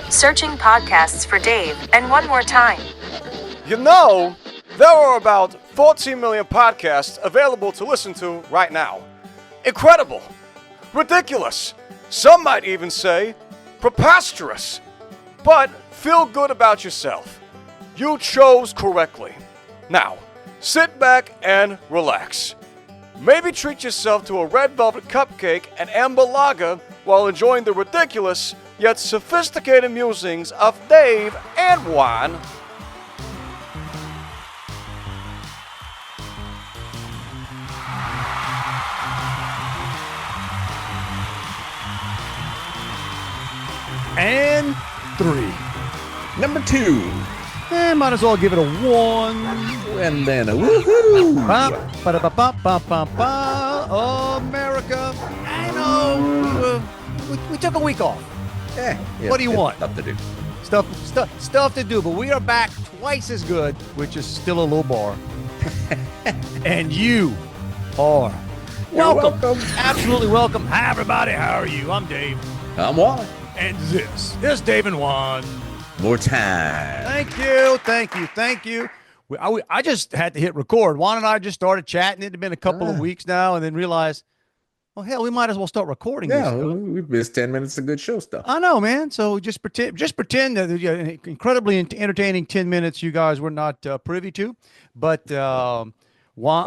Searching podcasts for Dave, and one more time. You know, there are about 14 million podcasts available to listen to right now. Incredible. Ridiculous. Some might even say preposterous. But feel good about yourself. You chose correctly. Now, sit back and relax. Maybe treat yourself to a red velvet cupcake and amber lager while enjoying the ridiculous yet sophisticated musings of Dave and Juan. And 3. Number 2. And might as well give it a 1. And then a woohoo. America. I know. We took a week off. Yeah, What do you want? Stuff to do. Stuff to do, but we are back twice as good, which is still a low bar. And you are welcome. Absolutely welcome. Hi, everybody. How are you? I'm Dave. I'm Juan. And this is Dave and Juan. More time. Thank you. I just had to hit record. Juan and I just started chatting. It had been a couple of weeks now, and then realized, well, hell, we might as well start recording this. Yeah, we've missed 10 minutes of good show stuff. I know, man. So just pretend that incredibly entertaining 10 minutes you guys were not privy to. But Juan,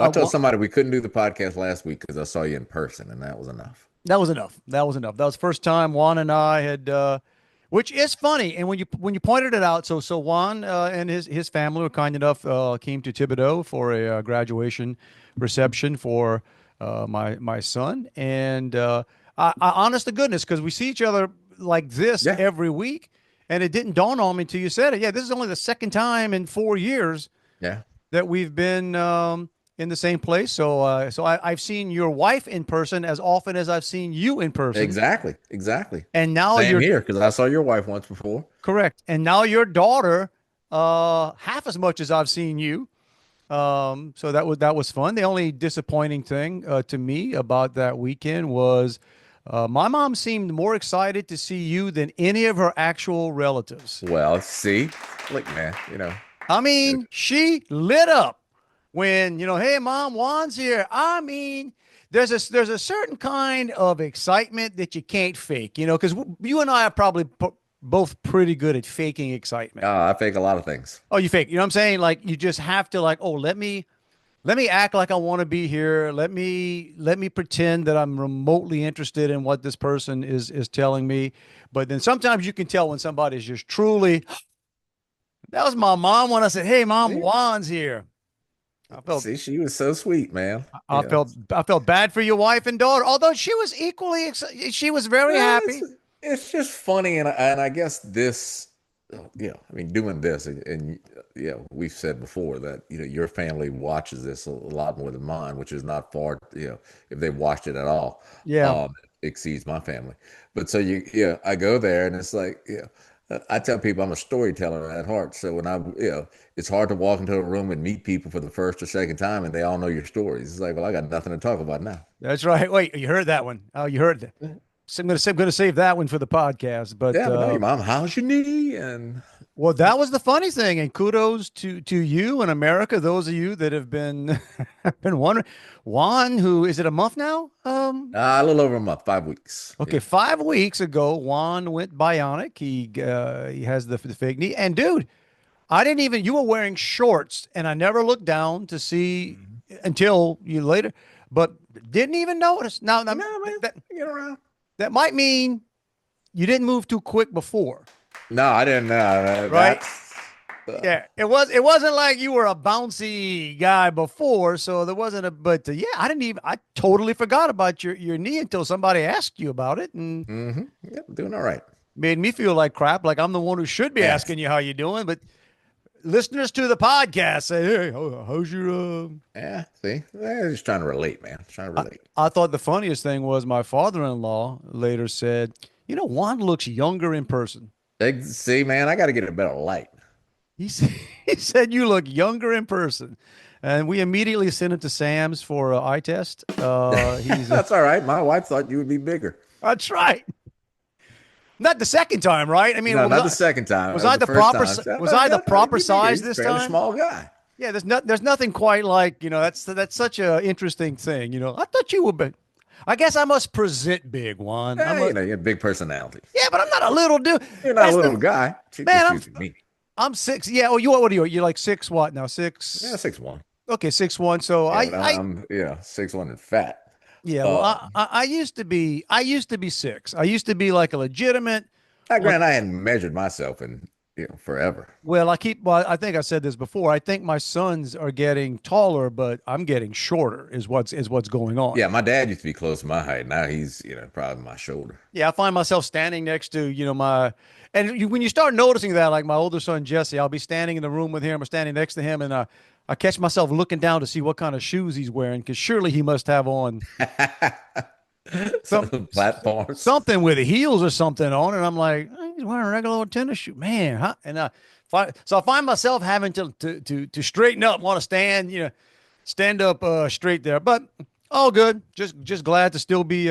I told somebody we couldn't do the podcast last week because I saw you in person, and that was enough. That was enough. That was the first time Juan and I had, which is funny. And when you pointed it out, so Juan and his family were kind enough came to Thibodeau for a graduation reception for my son, and I honest to goodness, because we see each other like this every week, and it didn't dawn on me until you said it. Yeah, this is only the second time in 4 years that we've been in the same place. So I've seen your wife in person as often as I've seen you in person. Exactly. And now Same here, because I saw your wife once before. Correct. And now your daughter half as much as I've seen you. So that was fun. The only disappointing thing to me about that weekend was my mom seemed more excited to see you than any of her actual relatives. Well, see, look, man, I mean, she lit up when, hey, Mom, Juan's here. I mean, there's a certain kind of excitement that you can't fake, because you and I are probably both pretty good at faking excitement. I fake a lot of things. Oh, you fake. You know what I'm saying? Like, you just have to let me act like I want to be here. Let me pretend that I'm remotely interested in what this person is telling me. But then sometimes you can tell when somebody's just truly, that was my mom when I said, "Hey, Mom, Juan's here." See, she was so sweet, man. I felt bad for your wife and daughter, although she was equally excited. She was very happy. It's just funny, and I guess this, doing this, and we've said before that your family watches this a lot more than mine, which is not far. If they watched it at all, exceeds my family. But so I go there, and it's like I tell people I'm a storyteller at heart. So when it's hard to walk into a room and meet people for the first or second time, and they all know your stories. It's like, well, I got nothing to talk about now. That's right. Wait, you heard that one? Oh, you heard that. So I'm going to save that one for the podcast. But but no, your mom, how's your knee? And well, that was the funny thing. And kudos to you in America. Those of you that have been wondering. Juan, who is it a month now? A little over a month, 5 weeks. Okay, 5 weeks ago, Juan went bionic. He has the fake knee. And dude, you were wearing shorts, and I never looked down to see until you later, but didn't even notice. Now, man, get around. That might mean you didn't move too quick before. No, I didn't. Right? Yeah, it wasn't like you were a bouncy guy before, so there wasn't I totally forgot about your knee until somebody asked you about it, and doing all right. Made me feel like crap, like I'm the one who should be asking you how you're doing, but listeners to the podcast say, "Hey, how's your?" See, they're just trying to relate, man. Trying to relate. I thought the funniest thing was my father-in-law later said, Juan looks younger in person. See, man, I got to get a better light. He said you look younger in person, and we immediately sent him to Sam's for an eye test. That's all right. My wife thought you would be bigger. That's right. Not the second time, right? I mean, No, not the second time. Was It I the the first proper? time. Was I the proper You're size a this fairly time? small guy. Yeah, there's nothing quite like, that's such a interesting thing. I thought you were big. I guess I must present big, Juan. Yeah, you have big personality. Yeah, but I'm not a little dude. You're not a little guy. Man, Just using me. I'm 6. Yeah. Oh, what are you? You're like 6 what now? 6. Yeah, 6'1". Okay, 6'1". So I'm 6'1" and fat. yeah. Well, I used to be 6. I used to be like a legitimate. Granted, I hadn't measured myself in forever. Well, I think I said this before. I think my sons are getting taller, but I'm getting shorter is what's going on. Yeah, my dad used to be close to my height. Now he's, probably my shoulder. Yeah, I find myself standing next to, when you start noticing that, like my older son, Jesse, I'll be standing in the room with him or standing next to him, and I catch myself looking down to see what kind of shoes he's wearing, because surely he must have on some platforms, something with heels or something on, and I'm like, he's wearing a regular old tennis shoe, man. Huh? And so I find myself having to straighten up, want to stand up straight there, but all good. Just glad to still be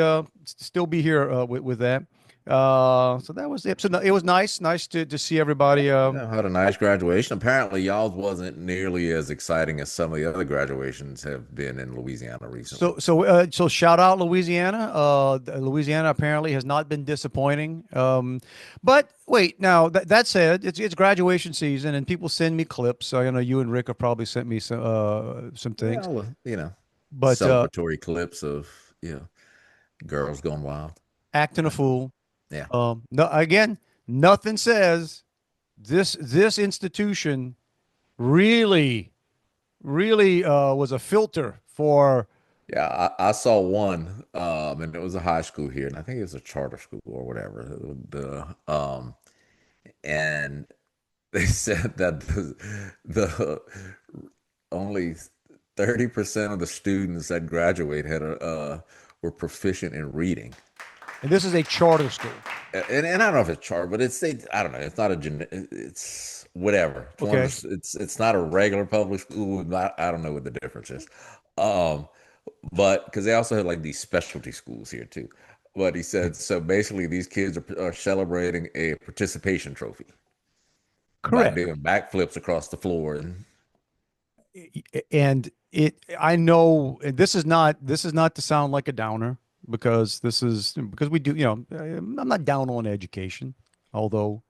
here with that. So that was it. So it was nice to see everybody. Had a nice graduation. Apparently, y'all's wasn't nearly as exciting as some of the other graduations have been in Louisiana recently. So shout out Louisiana. Louisiana apparently has not been disappointing. But wait, now that said, it's graduation season, and people send me clips. So I know you and Rick have probably sent me some things. But celebratory clips of girls going wild, acting a fool. Yeah. No, again, nothing says this institution really was a filter for. Yeah, I saw one, and it was a high school here, and I think it was a charter school or whatever. And they said that the only 30% of the students that graduate were proficient in reading. And this is a charter school. And I don't know if it's charter, but I don't know. It's not it's whatever. Okay. It's not a regular public school. I don't know what the difference is. But because they also have like these specialty schools here too. But he said, so basically these kids are celebrating a participation trophy. Correct. By doing backflips across the floor. And I know this is not to sound like a downer, because we do, I'm not down on education, although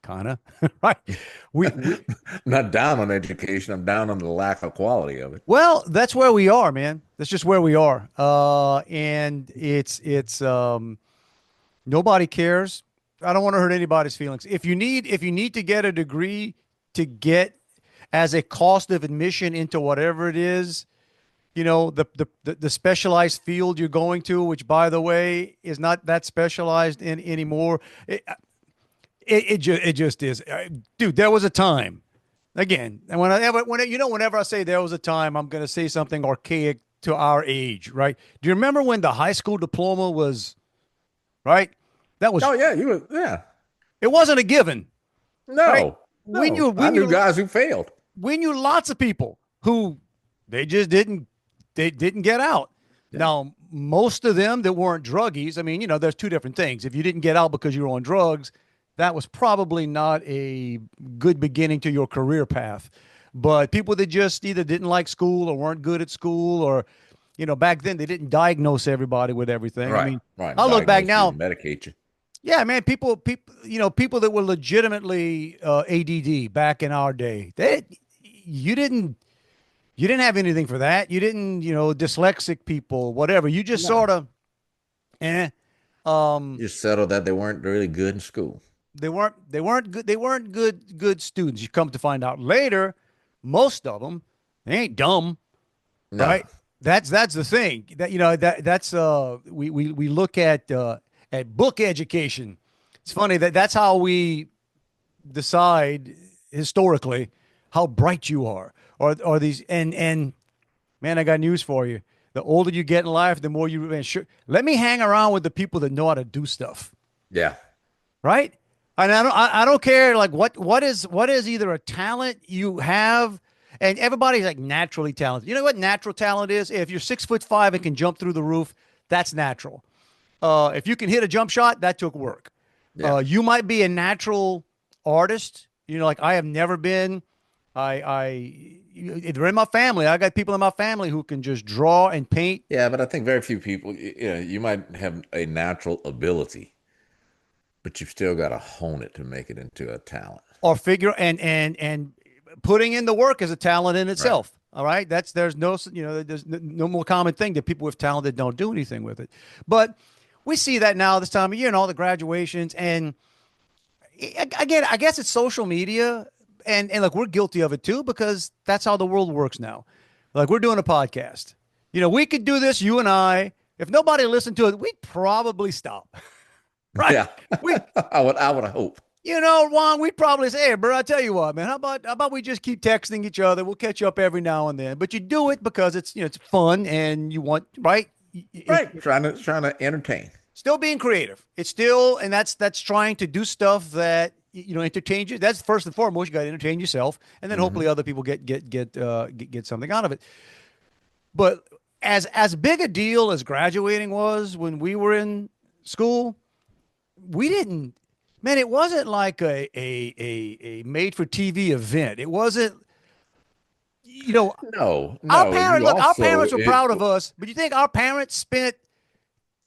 kind of, right. I'm not down on education. I'm down on the lack of quality of it. Well, that's where we are, man. That's just where we are. And it's nobody cares. I don't want to hurt anybody's feelings. If you need to get a degree to get as a cost of admission into whatever it is, the specialized field you're going to, which by the way is not that specialized in anymore. It just is, dude. There was a time, again, and whenever I say there was a time, I'm going to say something archaic to our age, right? Do you remember when the high school diploma was, right? That was. Oh yeah, It wasn't a given. No, right? No. I knew guys who failed. We knew lots of people who they just didn't get out. Yeah. Now, most of them that weren't druggies, I mean, there's two different things. If you didn't get out because you were on drugs, that was probably not a good beginning to your career path. But people that just either didn't like school or weren't good at school, or, back then they didn't diagnose everybody with everything. Right, I mean, right. I look back now. Medicate you. Yeah, man, people that were legitimately ADD back in our day, you didn't have anything for that. You didn't, dyslexic people, whatever. You just sort of, you settled that they weren't really good in school. They weren't good. They weren't good students. You come to find out later, most of them, they ain't dumb, no. Right? That's the thing. That's we look at book education. It's funny that's how we decide historically how bright you are, or these and man, I got news for you. The older you get in life, the more let me hang around with the people that know how to do stuff. Yeah. Right. And I don't care like what is either a talent you have, and everybody's like naturally talented. You know what natural talent is? If you're 6'5" and can jump through the roof, that's natural. If you can hit a jump shot, that took work. Yeah. You might be a natural artist. Like I have never been. They're in my family. I got people in my family who can just draw and paint Yeah, but I think very few people, you might have a natural ability, but you've still got to hone it to make it into a talent. or figure and putting in the work is a talent in Right. itself. All right. There's no, there's no more common thing that people with talent that don't do anything with it. But we see that now this time of year and all the graduations. And again, I guess it's social media and like we're guilty of it too, because that's how the world works now. Like we're doing a podcast. We could do this, you and I. If nobody listened to it, we'd probably stop. Right. Yeah. We I would hope. Juan, we'd probably say, hey, bro, I tell you what, man, how about we just keep texting each other? We'll catch up every now and then. But you do it because it's fun and you want, right? Right. Trying to entertain. Still being creative. It's still, and that's trying to do stuff that entertain you. That's first and foremost. You got to entertain yourself, and then hopefully other people get something out of it. But as big a deal as graduating was when we were in school, we didn't. Man, it wasn't like a made for TV event. It wasn't. No, Our no. parents You look. Our also, parents were proud of us, but you think our parents spent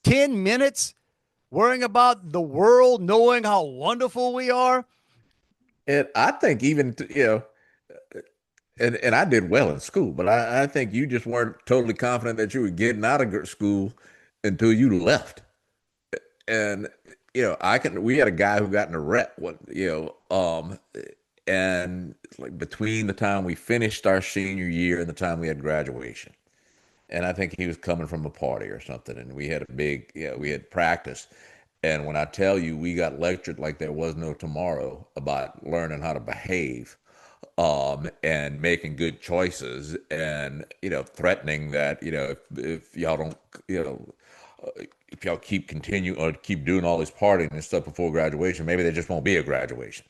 10 minutes worrying about the world, knowing how wonderful we are? I think even, and I did well in school, but I think you just weren't totally confident that you were getting out of school until you left. And we had a guy who got in a wreck, and like between the time we finished our senior year and the time we had graduation, and I think he was coming from a party or something, and we had we had practice, and when I tell you we got lectured like there was no tomorrow about learning how to behave, and making good choices, and threatening that if y'all don't if y'all keep doing all this partying and stuff before graduation, maybe there just won't be a graduation.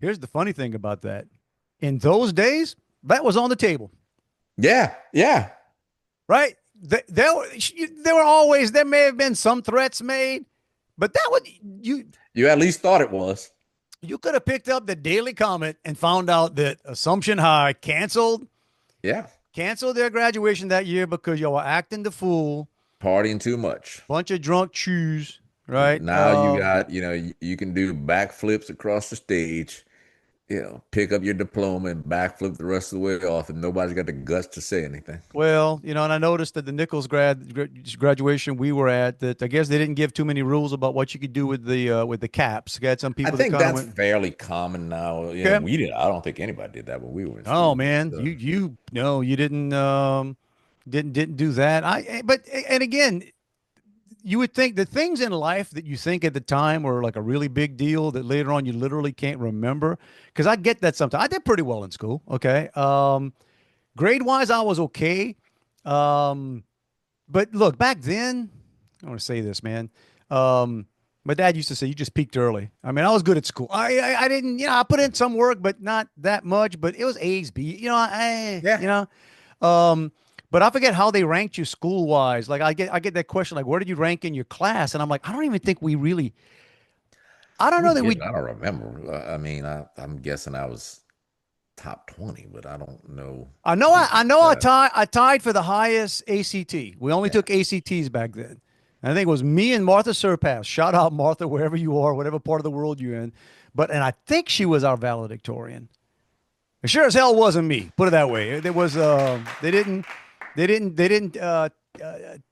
Here's the funny thing about that. In those days, that was on the table, Yeah, yeah, right? There may have been some threats made, but that was you at least thought it was. you could have picked up the Daily Comment and found out that Assumption High canceled Yeah, their graduation that year because y'all were acting the fool, partying too much. bunch of drunk chews, right? Now you got, you can do backflips across the stage, pick up your diploma and backflip the rest of the way off, and nobody's got the guts to say anything. Well, and I noticed that the Nichols graduation we were at, that I guess they didn't give too many rules about what you could do with the caps. You got some people I think that kind that's of went, fairly common now. Okay. We did. I don't think anybody did that when we were in school. oh man, So, you no, you didn't do that. And again, you would think the things in life that you think at the time were like a really big deal that later on you literally can't remember. Because I get that sometimes. I did pretty well in school. Okay. Grade wise, I was okay. But look, back then, I want to say this, man. My dad used to say, you just peaked early. I mean, I was good at school. I didn't, I put in some work, but not that much. But it was A's, B. Yeah. But I forget how they ranked you school wise. Like I get that question, like, where did you rank in your class? And I'm like, I don't even think we really. I don't know that we. I don't remember. I mean, I'm guessing I was top 20, but I don't know. I know. I tied for the highest ACT. We only took ACTs back then. And I think it was me and Martha Surpass. Shout out Martha, wherever you are, whatever part of the world you're in. And I think she was our valedictorian. It sure as hell wasn't me. Put it that way. There was they didn't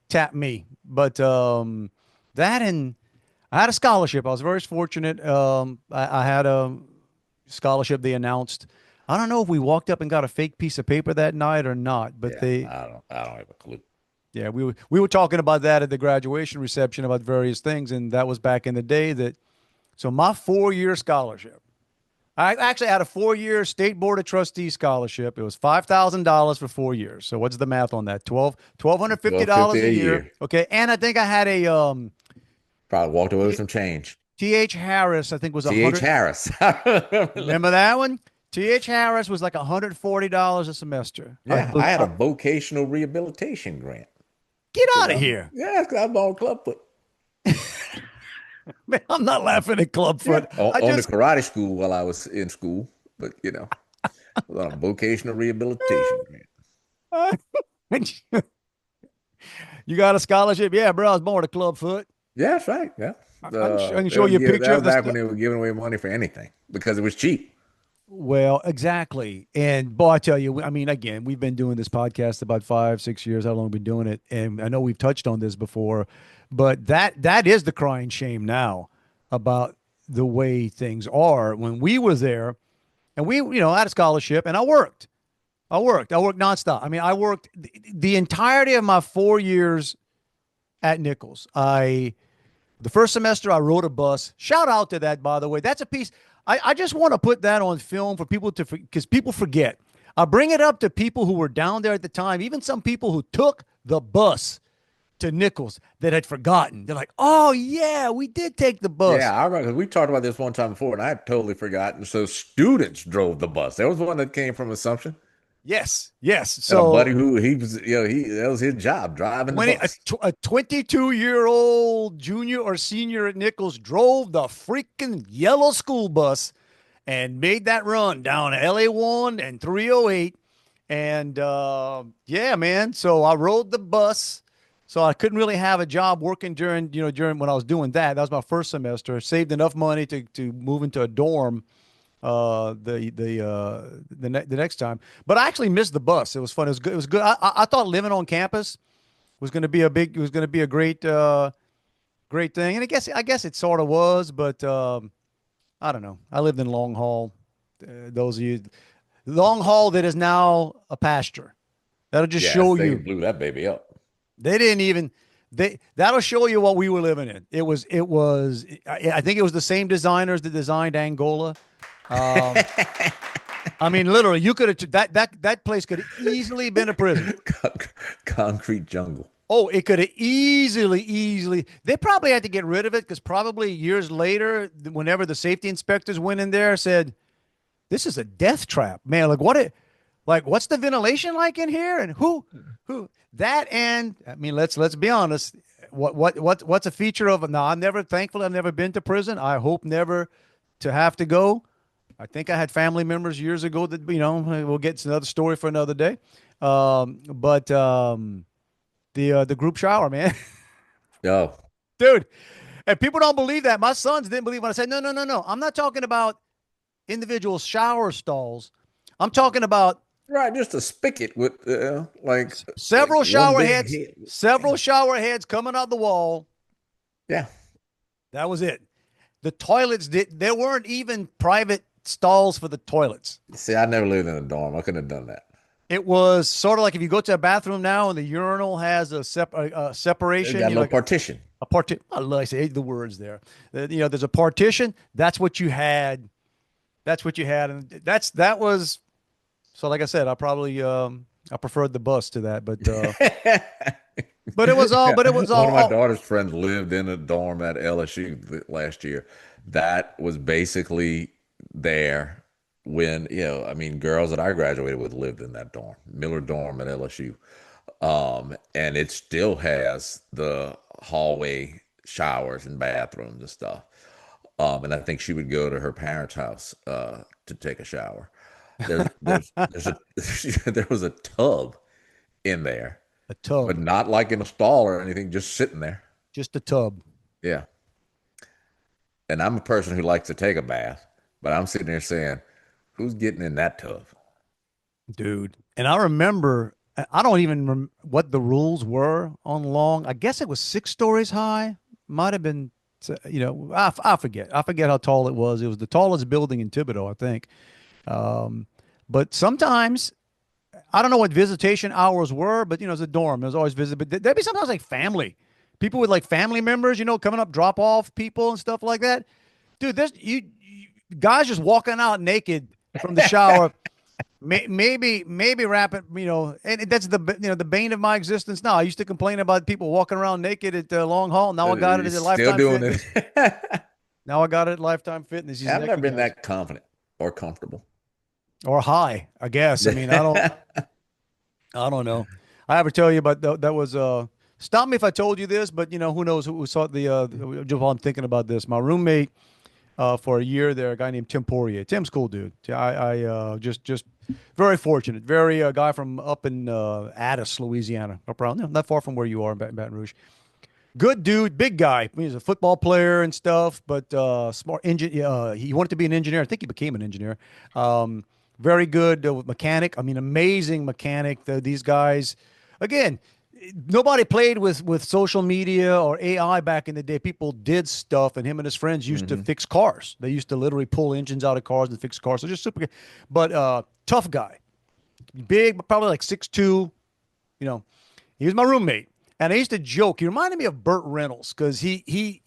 tap me, but that, and I had a scholarship. I was very fortunate. I had a scholarship they announced. I don't know if we walked up and got a fake piece of paper that night or not, but I don't have a clue. Yeah, we were talking about that at the graduation reception about various things, and that was back in the day. So my 4-year scholarship, I actually had a 4-year state board of trustees scholarship. It was $5,000 for 4 years. So what's the math on that? $1,250 a year. Okay, and I think I had a Probably walked away with some change. T.H. Harris. I think was T.H. Harris. Remember that one? T.H. Harris was like $140 a semester. Yeah, I had a vocational rehabilitation grant. Get out of here. Yeah, because I'm on club foot. Man, I'm not laughing at clubfoot. I On the just karate school while I was in school, but I was on a vocational rehabilitation grant. you got a scholarship? Yeah, bro. I was born a clubfoot. Yeah, that's right. Yeah. I can show you a That picture was of this. back when they were giving away money for anything because it was cheap. Well, exactly. And boy, I tell you, I mean, again, we've been doing this podcast about 5, 6 years. How long we've been doing it? And I know we've touched on this before, but that is the crying shame now about the way things are. When we were there, and we, had a scholarship, and I worked nonstop. I mean, I worked the entirety of my 4 years at Nichols. The first semester, I rode a bus. Shout out to that, by the way. That's a piece. I just want to put that on film for people because people forget. I bring it up to people who were down there at the time, even some people who took the bus to Nichols that had forgotten. They're like, oh, yeah, we did take the bus. Yeah, I remember 'cause we talked about this one time before, and I had totally forgotten. So students drove the bus. There was one that came from Assumption, Yes, yes. and a So buddy who he was, that was his job driving the when bus. a 22-year-old junior or senior at Nichols drove the freaking yellow school bus and made that run down LA1 and 308. And yeah, man. So I rode the bus. So I couldn't really have a job working during when I was doing that. That was my first semester. Saved enough money to move into a dorm the next time. But I actually missed the bus. It was fun. It was good. It was good. I thought living on campus was going to be a great great thing. And I guess it sort of was, but I don't know. I lived in Long Hall. Those of you, Long Hall that is now a pasture. That'll just show they you. blew that baby up. They didn't even that'll show you what we were living in. It was I think it was the same designers that designed Angola. I mean, literally, you could have that place could have easily been a prison. Concrete jungle. Oh, it could have easily. They probably had to get rid of it because probably years later, whenever the safety inspectors went in there, said, "This is a death trap, man. What's the ventilation like in here? And who that? And I mean, let's be honest. What's a feature of it? Now, thankfully, I've never been to prison. I hope never to have to go. I think I had family members years ago that, we'll get to another story for another day. But the group shower, man. Oh, Dude, and people don't believe that. My sons didn't believe when I said, no. I'm not talking about individual shower stalls. I'm talking about right. Just a spigot with several like shower one big heads, head. several shower heads coming out the wall. Yeah. That was it. The toilets there weren't even private stalls for the toilets. See, I never lived in a dorm. I couldn't have done that. It was sort of like if you go to a bathroom now and the urinal has a separation. They got a little partition. A partition. I love I say the words there. There's a partition. That's what you had. And that was. So like I said, I probably I preferred the bus to that, but but it was all. One of my daughter's friends lived in a dorm at LSU last year. That was basically there when, I mean, girls that I graduated with lived in that dorm, Miller dorm at LSU. And it still has the hallway showers and bathrooms and stuff. And I think she would go to her parents' house to take a shower. There was a tub in there. A tub. But not like in a stall or anything, just sitting there. Just a tub. Yeah. And I'm a person who likes to take a bath, but I'm sitting there saying, who's getting in that tub? Dude. And I remember, I don't even remember what the rules were on Long. I guess it was 6 stories high. Might have been, I forget. I forget how tall it was. It was the tallest building in Thibodeau, I think. But sometimes, I don't know what visitation hours were, but, it's a dorm. There's always visit. But there'd be sometimes like family. People with like family members, coming up, drop off people and stuff like that. Dude, you guys just walking out naked from the shower. maybe wrap it, and that's the bane of my existence now. I used to complain about people walking around naked at Long Haul. Now I got it at Lifetime Fitness. Now I got it at Lifetime Fitness. I've never been that confident or comfortable. Or high, I guess. I mean, I don't know. I ever tell you about that was stop me if I told you this, but who knows who saw just while I'm thinking about this. My roommate for a year there, a guy named Tim Poirier. Tim's cool dude. I just very fortunate. Very guy from up in Addis, Louisiana, up around not far from where you are in Baton Rouge. Good dude, big guy. He's a football player and stuff, but smart engine. He wanted to be an engineer. I think he became an engineer. Very good mechanic. I mean, amazing mechanic. These guys, again, nobody played with social media or AI back in the day. People did stuff, and him and his friends used to fix cars. They used to literally pull engines out of cars and fix cars. So just super good. But tough guy, big, probably like 6'2". He was my roommate. And I used to joke. He reminded me of Burt Reynolds because he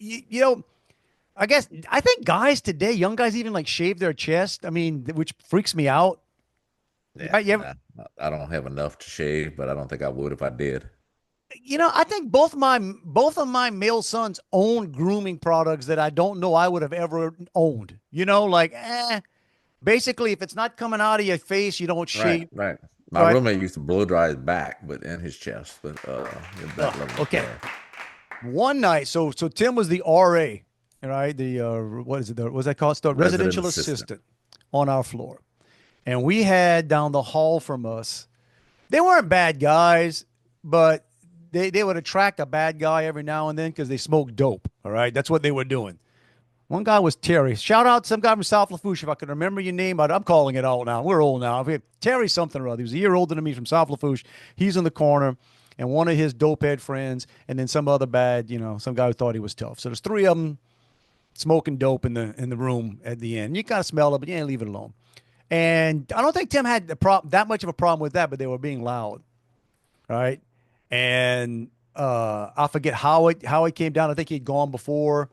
I think guys today, young guys, even like shave their chest. I mean, which freaks me out. Yeah, I don't have enough to shave, but I don't think I would if I did. I think both of my male sons own grooming products that I don't know I would have ever owned. Basically, if it's not coming out of your face, you don't shave. Right. My roommate used to blow dry his back, but in his chest, but his back level. Okay. One night, so Tim was the RA, right? The what is it? What's that called? The residential assistant on our floor, and we had down the hall from us. They weren't bad guys, but they would attract a bad guy every now and then because they smoked dope. All right, that's what they were doing. One guy was Terry. Shout out to some guy from South Lafourche. If I can remember your name, I'm calling it out now. We're old now. Terry something or other. He was a year older than me from South Lafourche. He's in the corner, and one of his dopehead friends, and then some other bad, some guy who thought he was tough. So there's three of them smoking dope in the room at the end. You kind of smell it, but you leave it alone. And I don't think Tim had that much of a problem with that, but they were being loud, right? And I forget how it came down. I think he'd gone before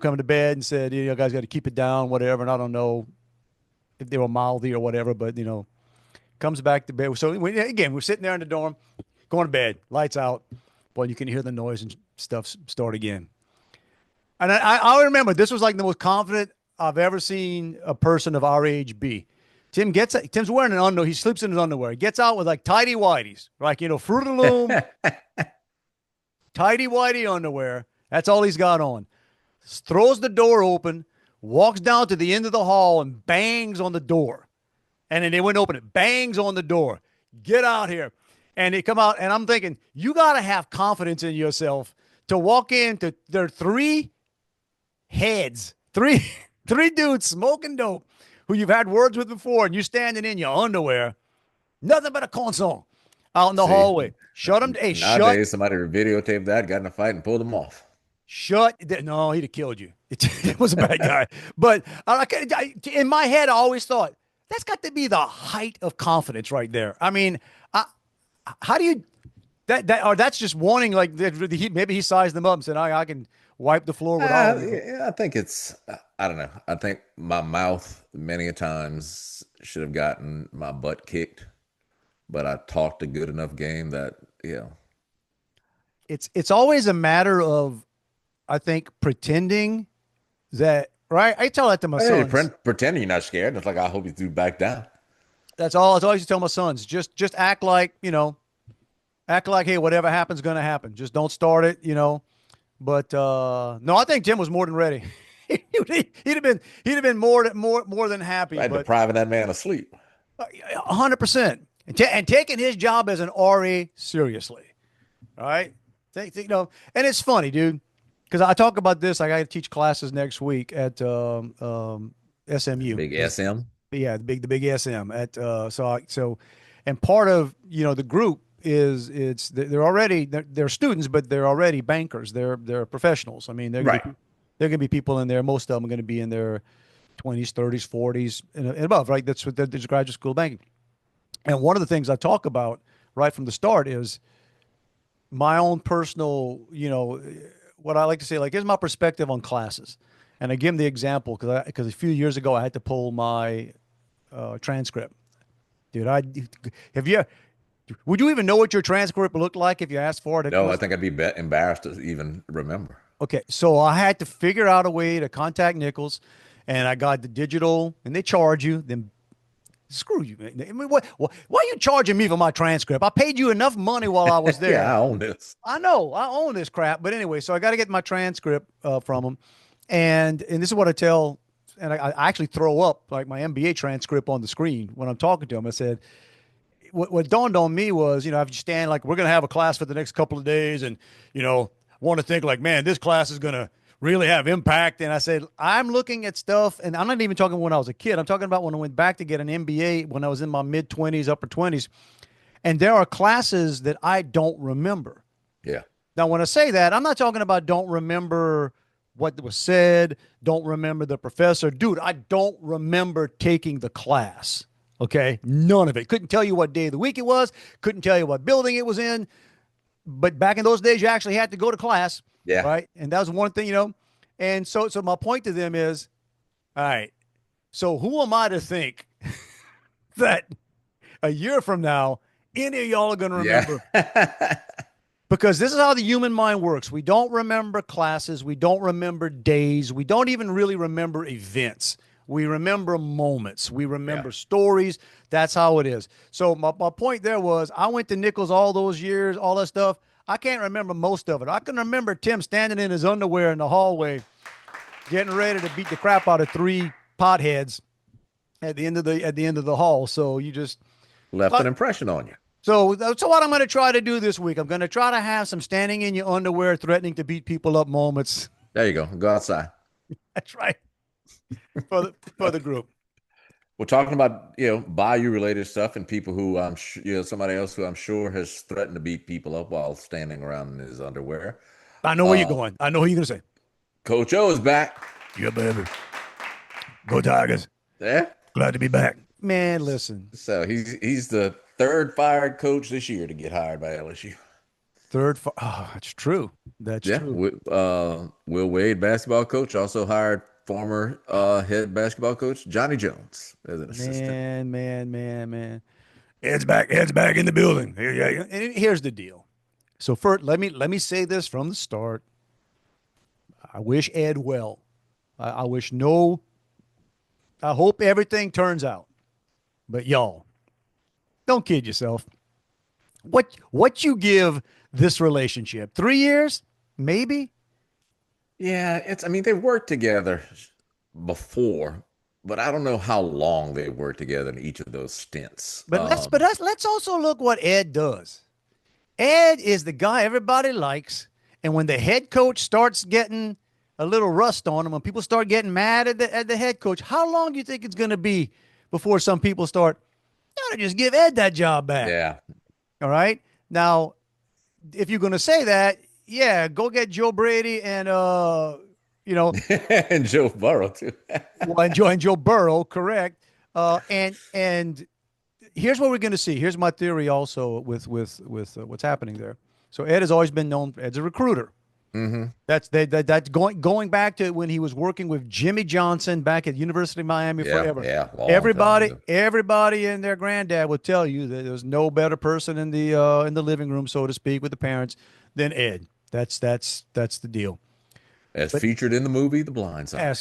coming to bed and said, you guys got to keep it down, whatever. And I don't know if they were mouthy or whatever, but, comes back to bed. So, again, we're sitting there in the dorm, going to bed, lights out. Boy, you can hear the noise and stuff start again. And I remember this was like the most confident I've ever seen a person of our age be. Tim's wearing an underwear. He sleeps in his underwear. He gets out with like tighty whities, like, Fruit of the Loom, tighty whitey underwear. That's all he's got on. Throws the door open, walks down to the end of the hall and bangs on the door. And then they wouldn't open it. Bangs on the door. Get out here. And they come out, and I'm thinking, you got to have confidence in yourself to walk into there are three heads, three dudes smoking dope who you've had words with before, and you're standing in your underwear. Nothing but a console out in the hallway. Shut them. Hey, nowadays, somebody would videotape that, got in a fight, and pulled them off. No, he'd have killed you. It was a bad guy. But in my head, I always thought, that's got to be the height of confidence right there. I mean, how do you or that's just wanting, like, maybe he sized them up and said, I can wipe the floor with all of them. Yeah, I think it's, I don't know. I think my mouth many a times should have gotten my butt kicked, but I talked a good enough game that, It's always a matter of, I think, pretending that, right? I tell that to my sons. Pretending you're not scared. It's like, I hope you do back down. That's all. That's all I used to tell my sons. Just act like, hey, whatever happens, going to happen. Just don't start it, But no, I think Tim was more than ready. he'd have been more than happy. Right, depriving that man of sleep. 100%. And taking his job as an RA seriously. All right. And it's funny, dude. Because I talk about this, I got to teach classes next week at SMU. Big SM. Yeah, the big SM at and part of the group is they're students, but they're already bankers. They're professionals. I mean, they're gonna be people in there. Most of them are gonna be in their 20s, 30s, 40s and above. Right? That's what there's graduate school banking. And one of the things I talk about right from the start is my own personal, what I like to say, like, here's my perspective on classes. And I give them the example because a few years ago I had to pull my transcript. Dude, would you even know what your transcript looked like if you asked for it? No, I think I'd be embarrassed to even remember. Okay, so I had to figure out a way to contact Nichols, and I got the digital, and they charge you. Then Screw you, man. I mean, why are you charging me for my transcript? I paid you enough money while I was there. Yeah, I own this. I know I own this crap, but anyway, so I got to get my transcript from them, and this is what I tell, and I actually throw up like my MBA transcript on the screen when I'm talking to them. I said, what dawned on me was, if you stand like we're going to have a class for the next couple of days, and want to think like, man, this class is going to really have impact. And I said, I'm looking at stuff, and I'm not even talking when I was a kid. I'm talking about when I went back to get an MBA when I was in my mid 20s, upper 20s. And there are classes that I don't remember. Yeah. Now, when I say that, I'm not talking about don't remember what was said, don't remember the professor. Dude, I don't remember taking the class. Okay. None of it. Couldn't tell you what day of the week it was. Couldn't tell you what building it was in. But back in those days, you actually had to go to class. Yeah. Right. And that was one thing, And so my point to them is, all right, so who am I to think that a year from now, any of y'all are going to remember? Yeah. Because this is how the human mind works. We don't remember classes. We don't remember days. We don't even really remember events. We remember moments. We remember stories. That's how it is. So my point there was, I went to Nichols all those years, all that stuff. I can't remember most of it. I can remember Tim standing in his underwear in the hallway, getting ready to beat the crap out of 3 potheads at the end of the hall. So you just left an impression on you. So what I'm going to try to do this week, I'm going to try to have some standing in your underwear, threatening to beat people up moments. There you go. Go outside. That's right. For the group. We're talking about, Bayou related stuff and people who somebody else who I'm sure has threatened to beat people up while standing around in his underwear. I know where you're going. I know who you're going to say. Coach O is back. Yeah, baby. Go Tigers. Yeah. Glad to be back. Man, listen. So he's the 3rd fired coach this year to get hired by LSU. That's true. That's true. Will Wade, basketball coach, also hired former head basketball coach Johnny Jones as an assistant. Man. Ed's back in the building. And here's the deal. So first, let me say this from the start. I wish Ed well. I hope everything turns out. But y'all, don't kid yourself. What you give this relationship? 3 years? Maybe? Yeah, they've worked together before, but I don't know how long they've worked together in each of those stints. But let's also look what Ed does. Ed is the guy everybody likes, and when the head coach starts getting a little rust on him, when people start getting mad at the head coach, how long do you think it's going to be before some people start, just give Ed that job back? Yeah. All right. Now, if you're going to say that, go get Joe Brady and, and Joe Burrow too. and Joe Burrow, correct. And here's what we're going to see. Here's my theory also with what's happening there. So Ed has always been known as a recruiter. Mm-hmm. That's going back to when he was working with Jimmy Johnson back at University of Miami forever. Yeah, everybody and their granddad would tell you that there's no better person in the living room, so to speak, with the parents than Ed. That's the deal. As featured in the movie The Blind Side.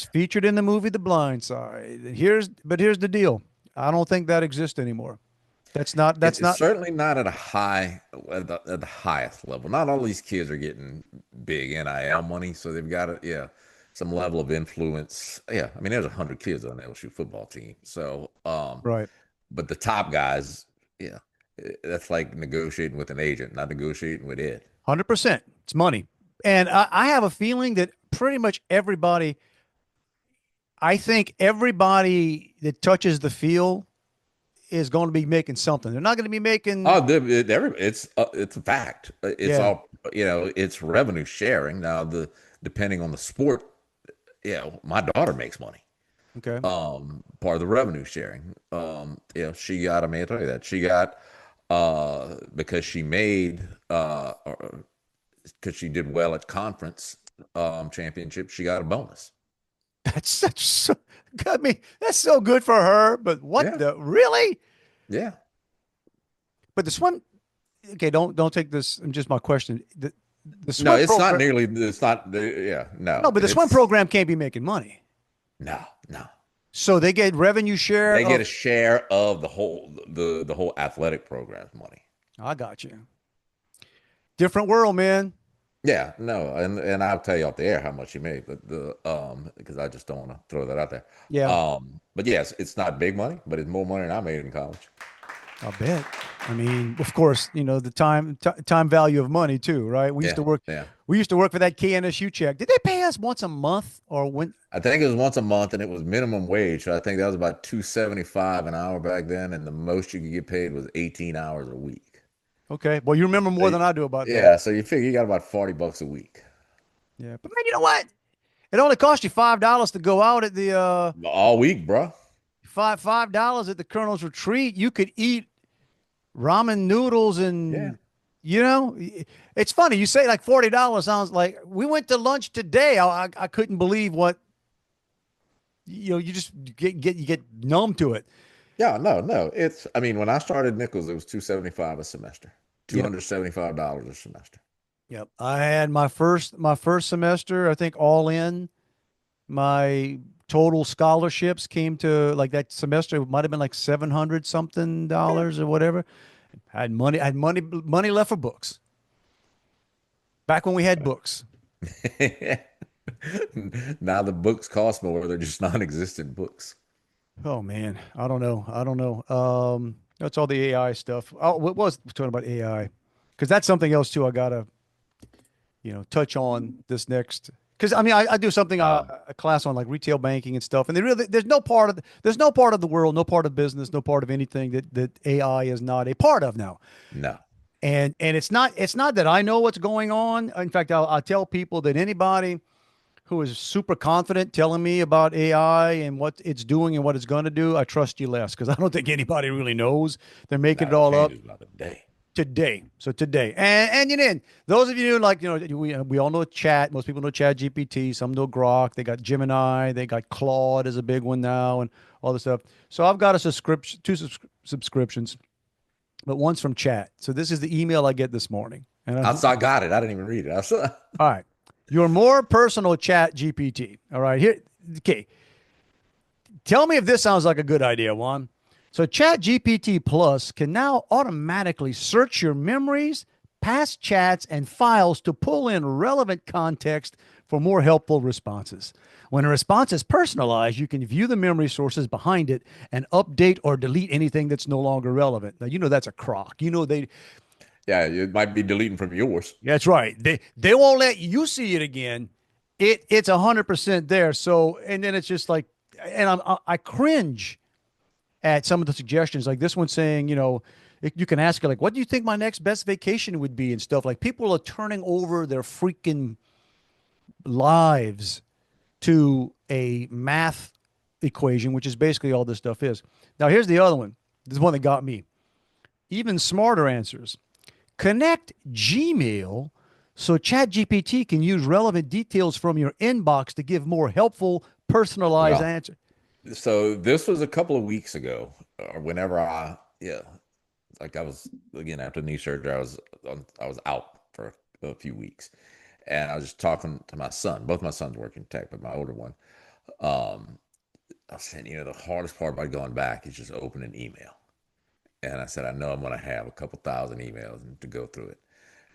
Here's the deal. I don't think that exists anymore. It's certainly not at the highest level. Not all these kids are getting big NIL money, so they've got some level of influence. Yeah, there's 100 kids on the LSU football team. So right. But the top guys, that's like negotiating with an agent, not negotiating with Ed. 100%. It's money. And I have a feeling that pretty much everybody that touches the field is going to be making something. They're not going to be making. It's a fact. It's all, it's revenue sharing. Now, depending on the sport, my daughter makes money. Okay. Part of the revenue sharing. She got, I tell you that she got, because she made, because she did well at conference championship, she got a bonus. That's that's so good for her. But really? Yeah. But the swim. Okay, don't take this. Just my question. The swim no, it's program, not nearly. It's not. Yeah, no. No, but the swim program can't be making money. No. So they get revenue share They get a of. share of the whole athletic program's money. I got you. Different world, man. Yeah, no, and I'll tell you off the air how much he made, but the because I just don't want to throw that out there. Yeah, But yes, it's not big money, but it's more money than I made in college. I bet. I mean, of course, the time value of money too, right? We used Yeah, to work. yeah. We used to work for that KNSU check. Did they pay us once a month or when? I think it was once a month, and it was minimum wage. So I think that was about 275 an hour back then, and the most you could get paid was 18 hours a week. Okay. Well, you remember So, more than I do about that. yeah, so you figure you got about $40 a week. Yeah. But man, you know what? It only cost you $5 to go out at the All week, bro. $5 at the Colonel's Retreat. You could eat ramen noodles Yeah. and it's funny. You say like $40 sounds like we went to lunch today. I couldn't believe what you just you get numb to it. Yeah, no, no. I mean, when I started Nichols, it was 275 a semester. Yep. $275 a semester. Yep. I had my first semester, I think all in, my total scholarships came to like that semester it might have been like 700 something dollars or whatever. I had money left for books. Back when we had books. Now the books cost more. They're just non-existent books. Oh man, I don't know. I don't know. That's all the AI stuff. Oh, what was talking about AI? Because that's something else too. I gotta touch on this next. Because I mean, I do something a class on like retail banking and stuff, and there's no part of the world, no part of business, no part of anything that AI is not a part of now. No. And it's not that I know what's going on. In fact, I'll tell people that anybody who is super confident telling me about AI and what it's doing and what it's going to do, I trust you less because I don't think anybody really knows. They're making No, it it all up changes by the day. today. So today, and those of you like we all know Chat. Most people know Chat GPT. Some know Grok. They got Gemini. They got Claude is a big one now, and all this stuff. So I've got a subscription, subscriptions, but one's from Chat. So this is the email I get this morning, and I got it. I didn't even read it. I saw. all right. Your more personal Chat GPT. All right. Here. Okay. Tell me if this sounds like a good idea, Juan. So Chat GPT Plus can now automatically search your memories, past chats, and files to pull in relevant context for more helpful responses. When a response is personalized, you can view the memory sources behind it and update or delete anything that's no longer relevant. Now, that's a crock. Yeah, it might be deleting from yours. That's right. They won't let you see it again. It's 100% there. So and then it's just like, and I cringe at some of the suggestions. Like this one saying, you can ask it like, what do you think my next best vacation would be and stuff. Like people are turning over their freaking lives to a math equation, which is basically all this stuff is. Now here's the other one. This is one that got me. Even smarter answers. Connect Gmail so ChatGPT can use relevant details from your inbox to give more helpful, personalized Well, answers. so this was a couple of weeks ago, or whenever yeah, like I was again after knee surgery, I was out for a few weeks, and I was just talking to my son. Both my sons work in tech, but my older one, um, I was saying, the hardest part about going back is just opening email. And I said, I know I'm going to have a couple thousand emails to go through it.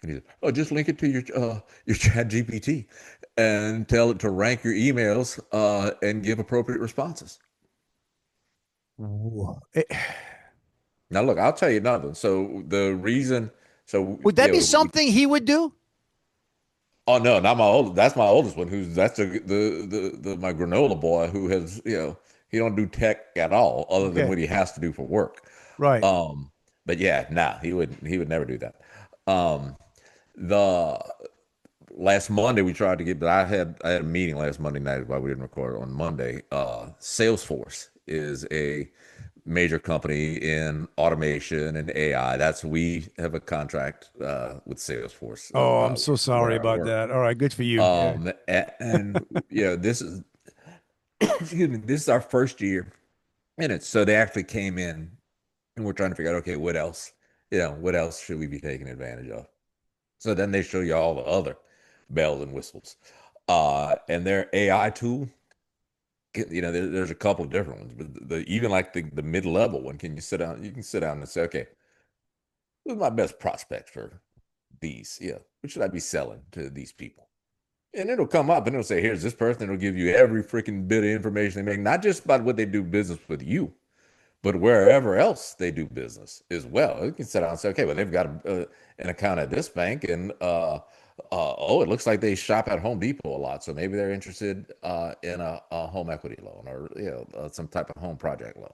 And he said, oh, just link it to your Chat GPT and tell it to rank your emails and give appropriate responses. Eh, Now, look, I'll tell you nothing. So the reason, so Would that be something he would do? oh no, not my old. That's my oldest one. That's the my granola boy who has he don't do tech at all other than Okay. what he has to do for work. Right. Um, but yeah, nah, he would never do that. Um, the last Monday we tried to get, but I had a meeting last Monday night why we didn't record it on Monday. Salesforce is a major company in automation and AI. We have a contract with Salesforce Oh, I'm so sorry where I about work. that. All right. Good for you. Yeah. And this is excuse me, this is our first year in it. So they actually came in and we're trying to figure out, okay, what else should we be taking advantage of? So then they show you all the other bells and whistles. And their AI tool there's a couple of different ones, but even like the mid-level one, can you sit down? You can sit down and say, okay, who's my best prospect for these? Yeah, who should I be selling to these people? And it'll come up and it'll say, here's this person. It'll give you every freaking bit of information they make, not just about what they do business with you, but wherever else they do business as well. You can sit down and say, okay, well, they've got an account at this bank, and oh, it looks like they shop at Home Depot a lot, so maybe they're interested in a home equity loan, or some type of home project loan.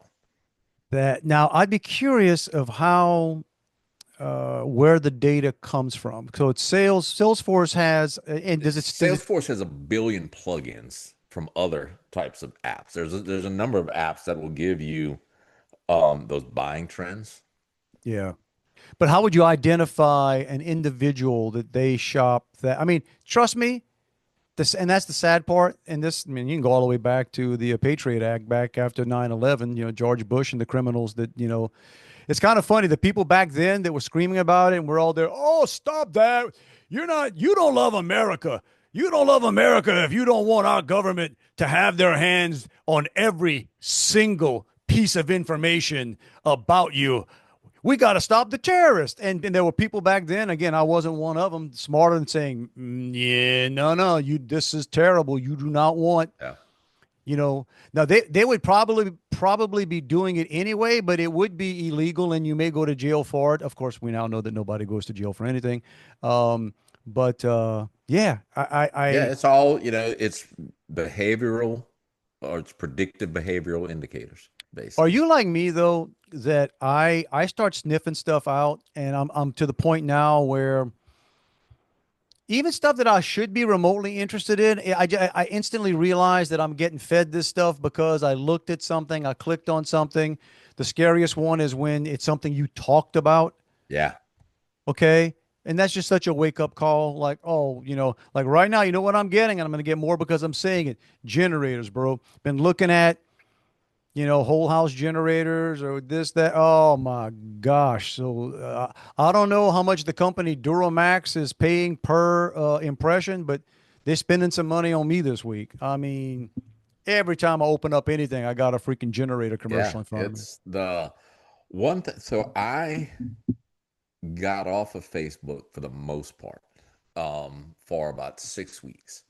That now I'd be curious of how where the data comes from. So it's Salesforce has, and does it Salesforce has a billion plugins from other types of apps. There's a number of apps that will give you those buying trends. yeah. But how would you identify an individual that they shop that? I mean, trust me, this, and that's the sad part. And this, I mean, you can go all the way back to the Patriot Act back after 9/11, George Bush and the criminals that, it's kind of funny. The people back then that were screaming about it and we're all there, oh, stop that. You don't love America. You don't love America if you don't want our government to have their hands on every single piece of information about you. We got to stop the terrorists. And there were people back then, again, I wasn't one of them, smarter than saying, yeah, no, this is terrible. You do not want, Yeah. Now they would probably be doing it anyway, but it would be illegal and you may go to jail for it. Of course, we now know that nobody goes to jail for anything. But yeah, Yeah, it's all, it's behavioral, or it's predictive behavioral indicators, basically. Are you like me though, that I start sniffing stuff out and I'm to the point now where even stuff that I should be remotely interested in, I instantly realize that I'm getting fed this stuff because I looked at something, I clicked on something. The scariest one is when it's something you talked about. Yeah. Okay. And that's just such a wake up call. Like, oh, like right now, you know what I'm getting? And I'm going to get more because I'm saying it. Generators, bro. Been looking at, whole house generators or this, that. Oh my gosh. So I don't know how much the company Duramax is paying per impression, but they're spending some money on me this week. I mean, every time I open up anything, I got a freaking generator commercial in front of me. It's the one thing. So I got off of Facebook for the most part for about 6 weeks.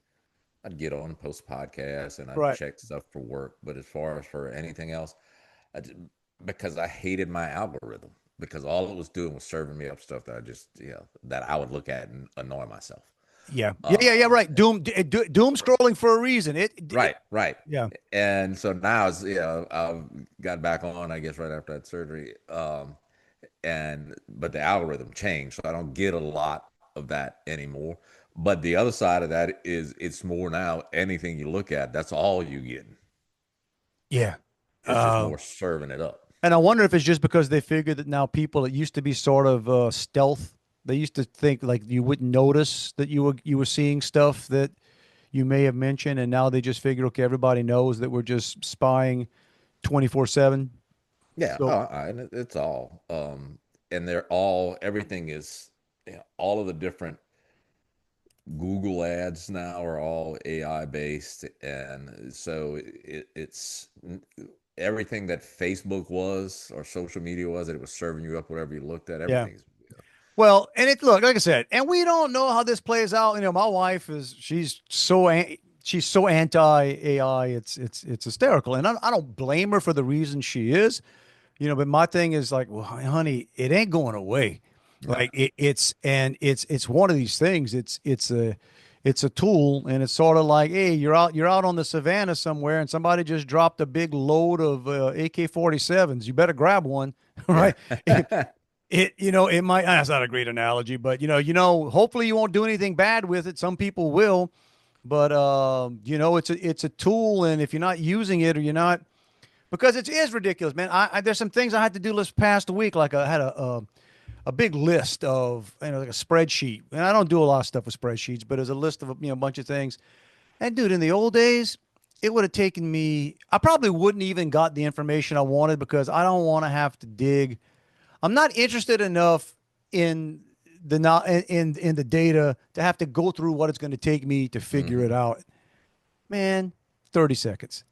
I'd get on, post podcasts, and I'd Right. check stuff for work. But as far as for anything else, because I hated my algorithm, because all it was doing was serving me up stuff that that I would look at and annoy myself. Yeah. Yeah. Right. Doom scrolling for a reason. Right. Yeah. And so now it's, I've got back on, I guess, right after that surgery. But the algorithm changed, so I don't get a lot of that anymore. But the other side of that is it's more now anything you look at, that's all you get. Yeah. It's just more serving it up. And I wonder if it's just because they figured that now people, it used to be sort of stealth. They used to think like you wouldn't notice that you were seeing stuff that you may have mentioned, and now they just figured, okay, everybody knows that we're just spying 24/7. Yeah, So, and it's all, and everything is, all of the different Google ads now are all AI based, and so it's everything that Facebook was or social media was, that it was serving you up whatever you looked at. yeah. Everything's Well, and look, like I said, and we don't know how this plays out. My wife she's so anti AI. It's hysterical, and I don't blame her for the reason she is. But my thing is like, well, honey, it ain't going away. Like it's one of these things. It's a tool, and it's sort of like, hey, you're out on the savannah somewhere, and somebody just dropped a big load of AK-47s. You better grab one, right? It might. That's not a great analogy, but hopefully you won't do anything bad with it. Some people will, but it's a tool, and if you're not using it or you're not, because it is ridiculous, man. There's some things I had to do this past week, like I had a big list of, like a spreadsheet. And I don't do a lot of stuff with spreadsheets, but there's a list of, a bunch of things. And dude, in the old days, it would have taken me, I probably wouldn't even got the information I wanted because I don't want to have to dig. I'm not interested enough in the data to have to go through what it's going to take me to figure it out. Man, 30 seconds.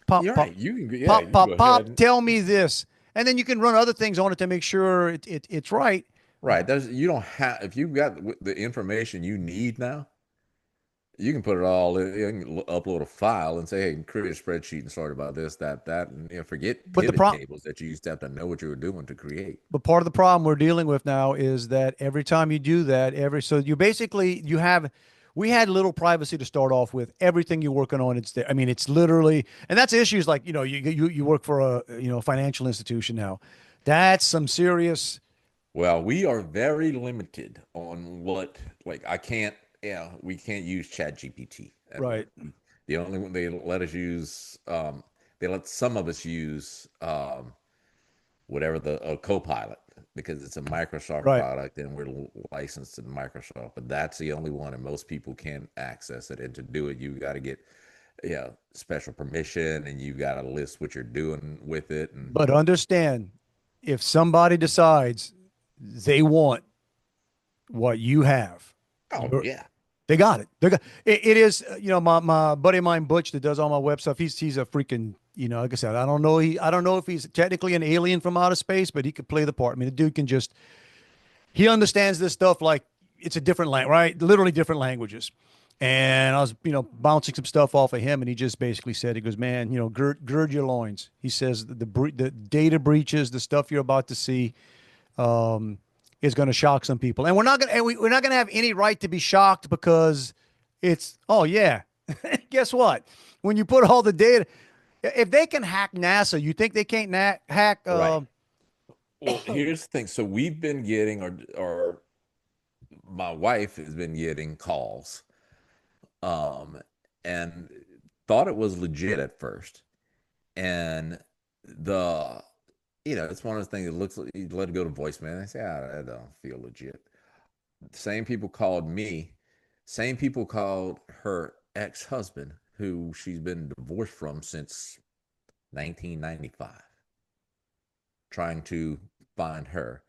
pop, You're pop, right. You can, yeah, pop, you can go pop, ahead. pop. Tell me this, and then you can run other things on it to make sure it's right. Right. You don't have, if you've got the information you need now, you can put it all in, you can upload a file and say, hey, create a spreadsheet and sort about this, that, and forget But the pivot problem. tables that you used to have to know what you were doing to create. But part of the problem we're dealing with now is that every time you do that, so you basically we had little privacy to start off with. Everything you're working on, it's there. I mean, it's literally, and that's issues like you work for a financial institution now. That's some serious. Well, we are very limited on what, like, we can't use Chat GPT at Right. work. The only one they let us use, they let some of us use whatever the Copilot, because it's a Microsoft Right. product and we're licensed in Microsoft, but that's the only one, and most people can't access it. And to do it, you got to get special permission, and you got to list what you're doing with it. And But understand, if somebody decides they want what you have, oh you're, yeah, they got it. It is, my buddy of mine, Butch, that does all my web stuff. He's a freaking, like I said, I don't know if he's technically an alien from outer space, but he could play the part. I mean, the dude can just, he understands this stuff like it's a different language, right? Literally different languages. And I was, bouncing some stuff off of him, and he just basically said, he goes, man, gird your loins. He says the data breaches, the stuff you're about to see, is going to shock some people, and we're not going to have any right to be shocked, because it's, oh yeah, guess what? When you put all the data, if they can hack NASA, you think they can't hack? right. Well, here's the thing. So we've been getting, or my wife has been getting calls, um, and thought it was legit at first. And the, it's one of those things that looks like you let it go to voicemail. And I say, I don't feel legit. Same people called me. Same people called her ex-husband, who she's been divorced from since 1995, trying to find her.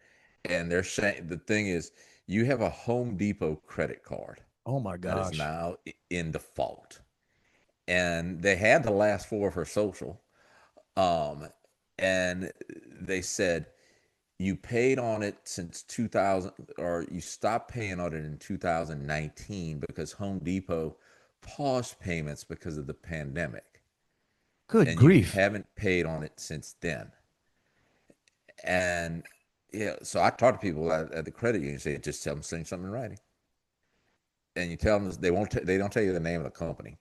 And they're saying, the thing is, you have a Home Depot credit card Oh my that is gosh. now in default. And they had the last four of her social. Um, and they said, you paid on it since 2000, or you stopped paying on it in 2019 because Home Depot paused payments because of the pandemic, Good and you grief. haven't paid on it since then. And yeah, so I talk to people at the credit union, say, just tell them, send something in writing, and you tell them they won't, they don't tell you the name of the company.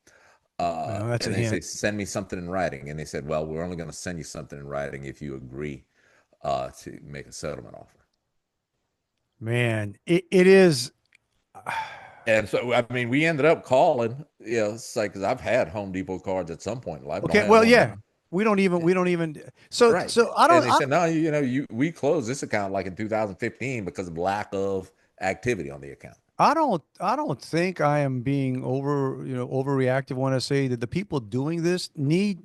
Well, that's a And they say, hint. send me something in writing. And they said, well, we're only going to send you something in writing if you agree to make a settlement offer. Man, it is. And so, I mean, we ended up calling, it's like, because I've had Home Depot cards at some point in life. I don't Okay, have well, one yeah. now. We don't even. So Right. so I And don't. they said, no, we closed this account like in 2015 because of lack of activity on the account. I don't think I am being overreactive when I say that the people doing this need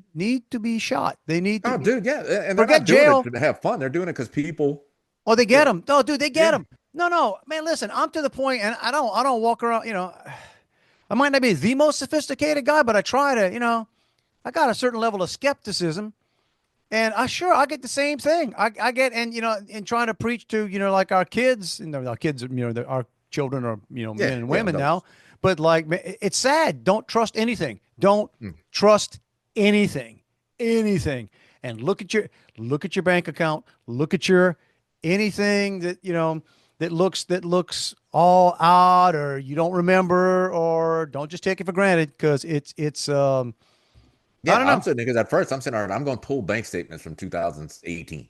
to be shot. They need Oh, to dude, yeah. And they're forget not doing it jail. to have fun. They're doing it because people, Oh, they get yeah, them. No, dude, they get yeah. them. No, man. Listen, I'm to the point, and I don't walk around. I might not be the most sophisticated guy, but I try to. I got a certain level of skepticism, and I get the same thing. I get, and in trying to preach to like our kids, and our kids, our children are Yeah, men and yeah, women no. now, but like it's sad. Don't trust anything. Don't Mm. trust anything, and look at your bank account. Look at your anything that looks all odd, or you don't remember, or don't just take it for granted, because it's I Yeah, don't I'm know. sitting there because at first I'm saying, all right, I'm going to pull bank statements from 2018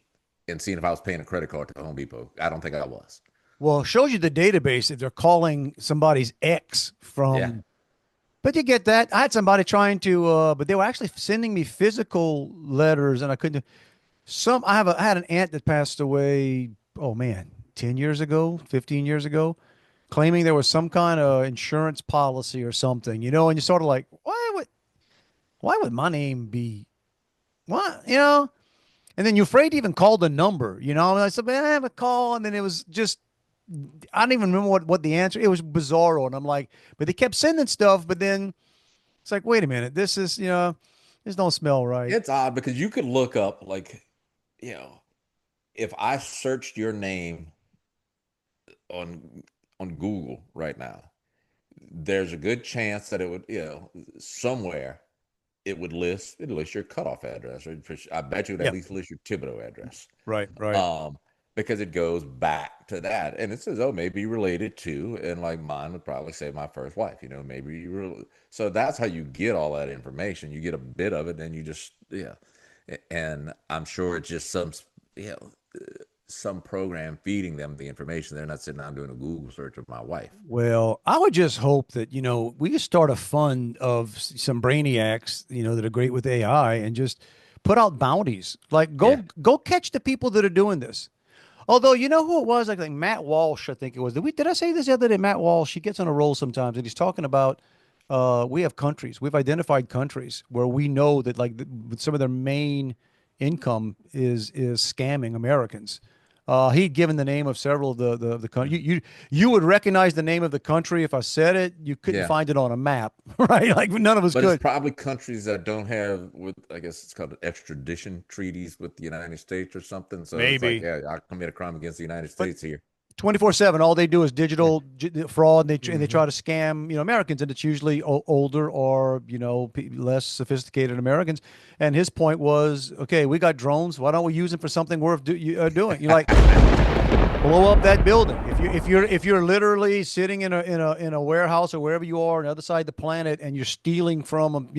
and seeing if I was paying a credit card to Home Depot. I don't think I was. Well, it shows you the database if they're calling somebody's ex Yeah. from. But you get that. I had somebody trying to, but they were actually sending me physical letters, and I couldn't. I had an aunt that passed away. Oh man, 10 years ago, 15 years ago, claiming there was some kind of insurance policy or something, and you're sort of like, why would my name be what? And then you're afraid to even call the number, And I said, man, I have a call, and then it was just I don't even remember what the answer. It was bizarro, and I'm like, but they kept sending stuff. But then it's like, wait a minute, this is This don't smell right. It's odd because you could look up like, you know, if I searched your name on Google right now, there's a good chance that it would, somewhere it list your cutoff address, or I bet you would Yeah. at least list your Thibodeau address. Right. Right. Because it goes back to that, and it says, oh, maybe related to, and like mine would probably say my first wife, maybe you were. So that's how you get all that information. You get a bit of it, and you just, and I'm sure it's just some program feeding them the information. They're not sitting down doing a Google search of my wife. Well, I would just hope that, we could start a fund of some brainiacs, that are great with AI, and just put out bounties. Like go catch the people that are doing this. Although, you know who it was? Like Matt Walsh, I think it was. Did I say this the other day? Matt Walsh, he gets on a roll sometimes, and he's talking about we have countries. We've identified countries where we know that some of their main income is scamming Americans. He'd given the name of several of the country. You would recognize the name of the country if I said it. You couldn't find it on a map, right? Like none of us could. But it's probably countries that don't have, I guess it's called extradition treaties with the United States or something. So Maybe. it's like, I commit a crime against the United States here. 24/7. All they do is digital fraud, and they try to scam Americans, and it's usually older or less sophisticated Americans. And his point was, okay, we got drones. Why don't we use them for something worth doing? You're like, blow up that building. If you're literally sitting in a warehouse or wherever you are on the other side of the planet, and you're stealing from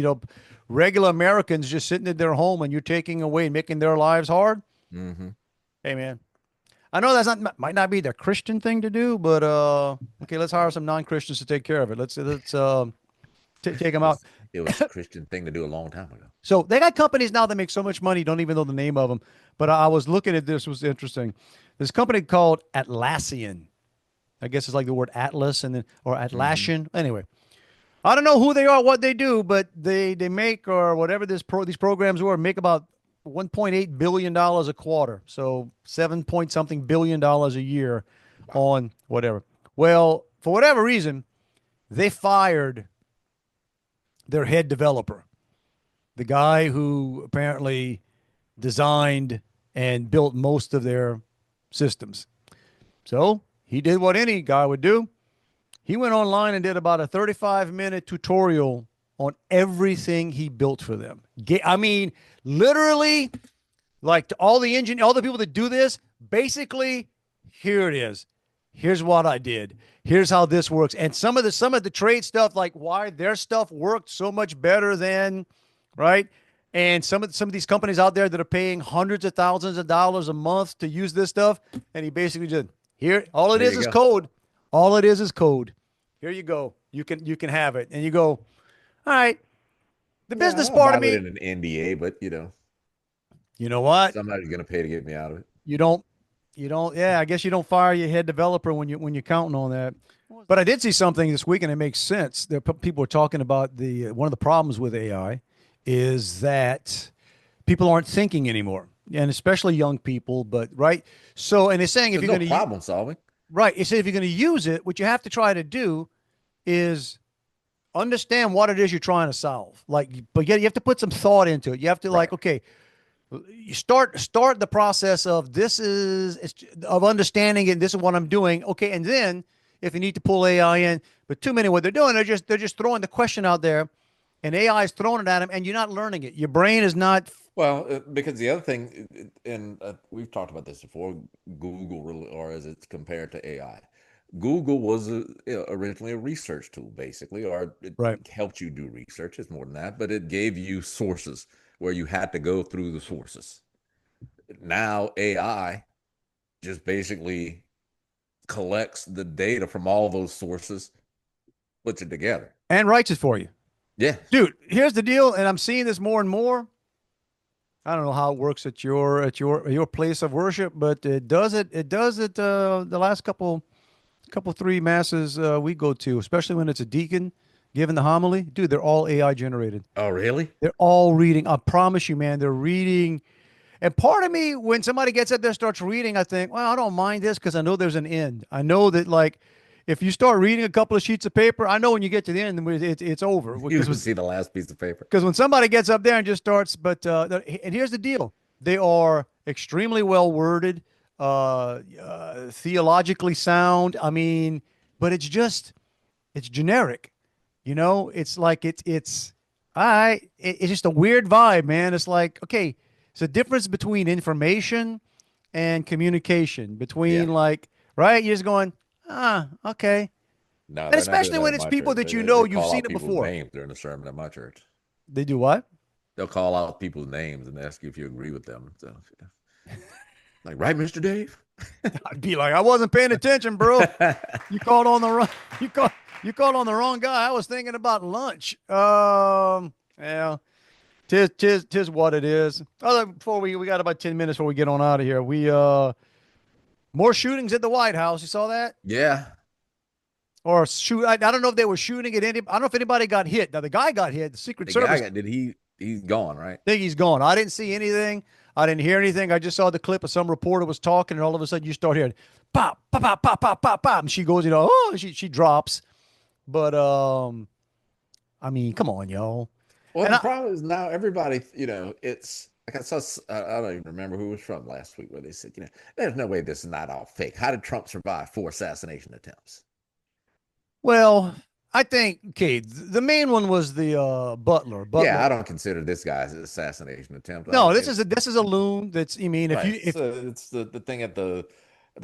regular Americans just sitting in their home, and you're taking away and making their lives hard. Mm-hmm. Hey man. I know might not be the Christian thing to do, but okay, let's hire some non-Christians to take care of it. Let's take them out. It was a Christian thing to do a long time ago. So they got companies now that make so much money, don't even know the name of them. But I was looking at this, was interesting. This company called Atlassian. I guess it's like the word Atlas or Atlassian. Anyway, I don't know who they are, what they do, but they make, or whatever these programs were, make about $1.8 billion a quarter. So 7 point something billion a year on whatever. Well, for whatever reason, they fired their head developer, the guy who apparently designed and built most of their systems. So he did what any guy would do. He went online and did about a 35-minute tutorial on everything he built for them. I mean, literally, like to all the people that do this, basically, here it is. Here's what I did. Here's how this works. And some of the trade stuff, like why their stuff worked so much better than, right? And some of these companies out there that are paying hundreds of thousands of dollars a month to use this stuff, and he basically just all it is code. All it is code. Here you go. You can have it, and you go. All right. The business part of me. In an NDA, but you know what? Somebody's going to pay to get me out of it. You don't. Yeah, I guess you don't fire your head developer when you're counting on that. But I did see something this week, and it makes sense. People are talking about one of the problems with AI is that people aren't thinking anymore, and especially young people. But right. So, and it's saying if you're going to problem solving, right? It says if you're going to use it, what you have to try to do is understand what it is you're trying to solve. But you have to put some thought into it. You have to okay, you start the process of of understanding it. And this is what I'm doing. Okay. And then if you need to pull AI in, but too many, what they're doing, they're just throwing the question out there, and AI is throwing it at them, and you're not learning it. Your brain is not. Well, because the other thing, and we've talked about this before, Google, or as it's compared to AI. Google was originally a research tool, basically, or it helped you do research. It's more than that, but it gave you sources where you had to go through the sources. Now AI just basically collects the data from all those sources, puts it together, and writes it for you. Yeah, dude. Here's the deal, and I'm seeing this more and more. I don't know how it works at your place of worship, but it does it. It does it. The last couple three masses we go to, especially when it's a deacon giving the homily, dude, they're all AI generated. Oh, really? They're all reading. I promise you, man, they're reading. And part of me, when somebody gets up there, starts reading, I think, well, I don't mind this because I know there's an end. I know that if you start reading a couple of sheets of paper, I know when you get to the end, it's over. You can see the last piece of paper. Because when somebody gets up there and just starts, and here's the deal: they are extremely well worded, theologically sound. I mean, but it's generic. It's like it's just a weird vibe, man. It's like, okay, it's a difference between information and communication. Between right, you're just going, okay. No, And especially when it's people that you've seen it before. Names during the sermon at my church. They do what? They'll call out people's names and ask you if you agree with them. So, like, right, Mr. Dave? I'd be like, I wasn't paying attention, bro. You called on the wrong. You called on the wrong guy. I was thinking about lunch. Yeah, tis what it is. Before we got about 10 minutes before we get on out of here. More shootings at the White House. You saw that? Yeah. Or shoot. I don't know if they were shooting at any. I don't know if anybody got hit. Now the guy got hit. The Secret Service. He's gone, right? I think he's gone. I didn't see anything. I didn't hear anything. I just saw the clip of some reporter was talking, and all of a sudden you start hearing pop, pop, pop, pop, pop, pop, pop, and she goes, she drops. But I mean, come on, y'all. Well, the problem is now everybody, it's like I don't even remember who it was from last week where they said, there's no way this is not all fake. How did Trump survive 4 assassination attempts? Well, I think, okay, the main one was the Butler. Yeah, I don't consider this guy's assassination attempt. No, this is a loon. It's the thing at the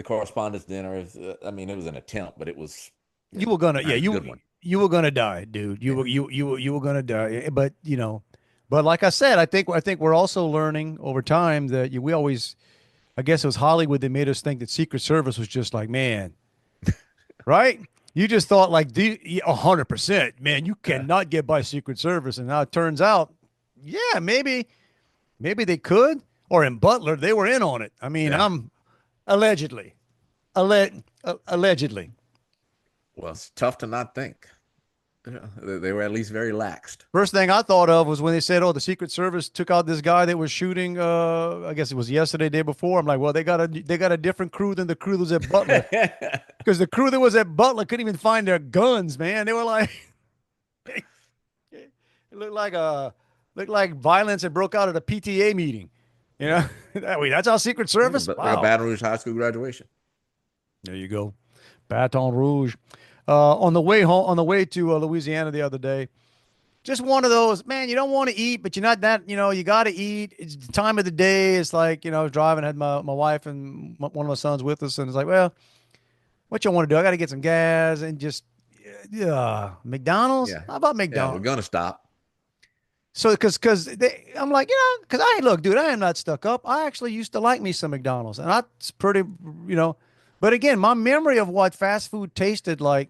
correspondence dinner. It was an attempt, but it was. You were gonna, you were gonna die, dude. You were gonna die. But but like I said, I think we're also learning over time that we always, I guess it was Hollywood that made us think that Secret Service was just like, man, right? You just thought like 100%, man, you cannot get by Secret Service. And now it turns out, yeah, maybe they could, or in Butler, they were in on it. I mean, I'm allegedly. Well, it's tough to not think. They were at least very laxed. First thing I thought of was when they said, the Secret Service took out this guy that was shooting, I guess it was yesterday, day before. I'm like, well, they got a different crew than the crew that was at Butler. Because the crew that was at Butler couldn't even find their guns, man. They were like, it looked like violence had broke out at a PTA meeting. That's our Secret Service? Wow. Like a Baton Rouge High School graduation. There you go. Baton Rouge. On the way to Louisiana the other day, just one of those, man, you don't want to eat, but you're not that, you got to eat. It's the time of the day. It's like, I was driving, had my wife and one of my sons with us. And it's like, well, what you want to do? I got to get some gas and just, McDonald's? Yeah. How about McDonald's? Yeah, we're going to stop. So, I'm like, because I am not stuck up. I actually used to like me some McDonald's, and that's pretty, but again, my memory of what fast food tasted like.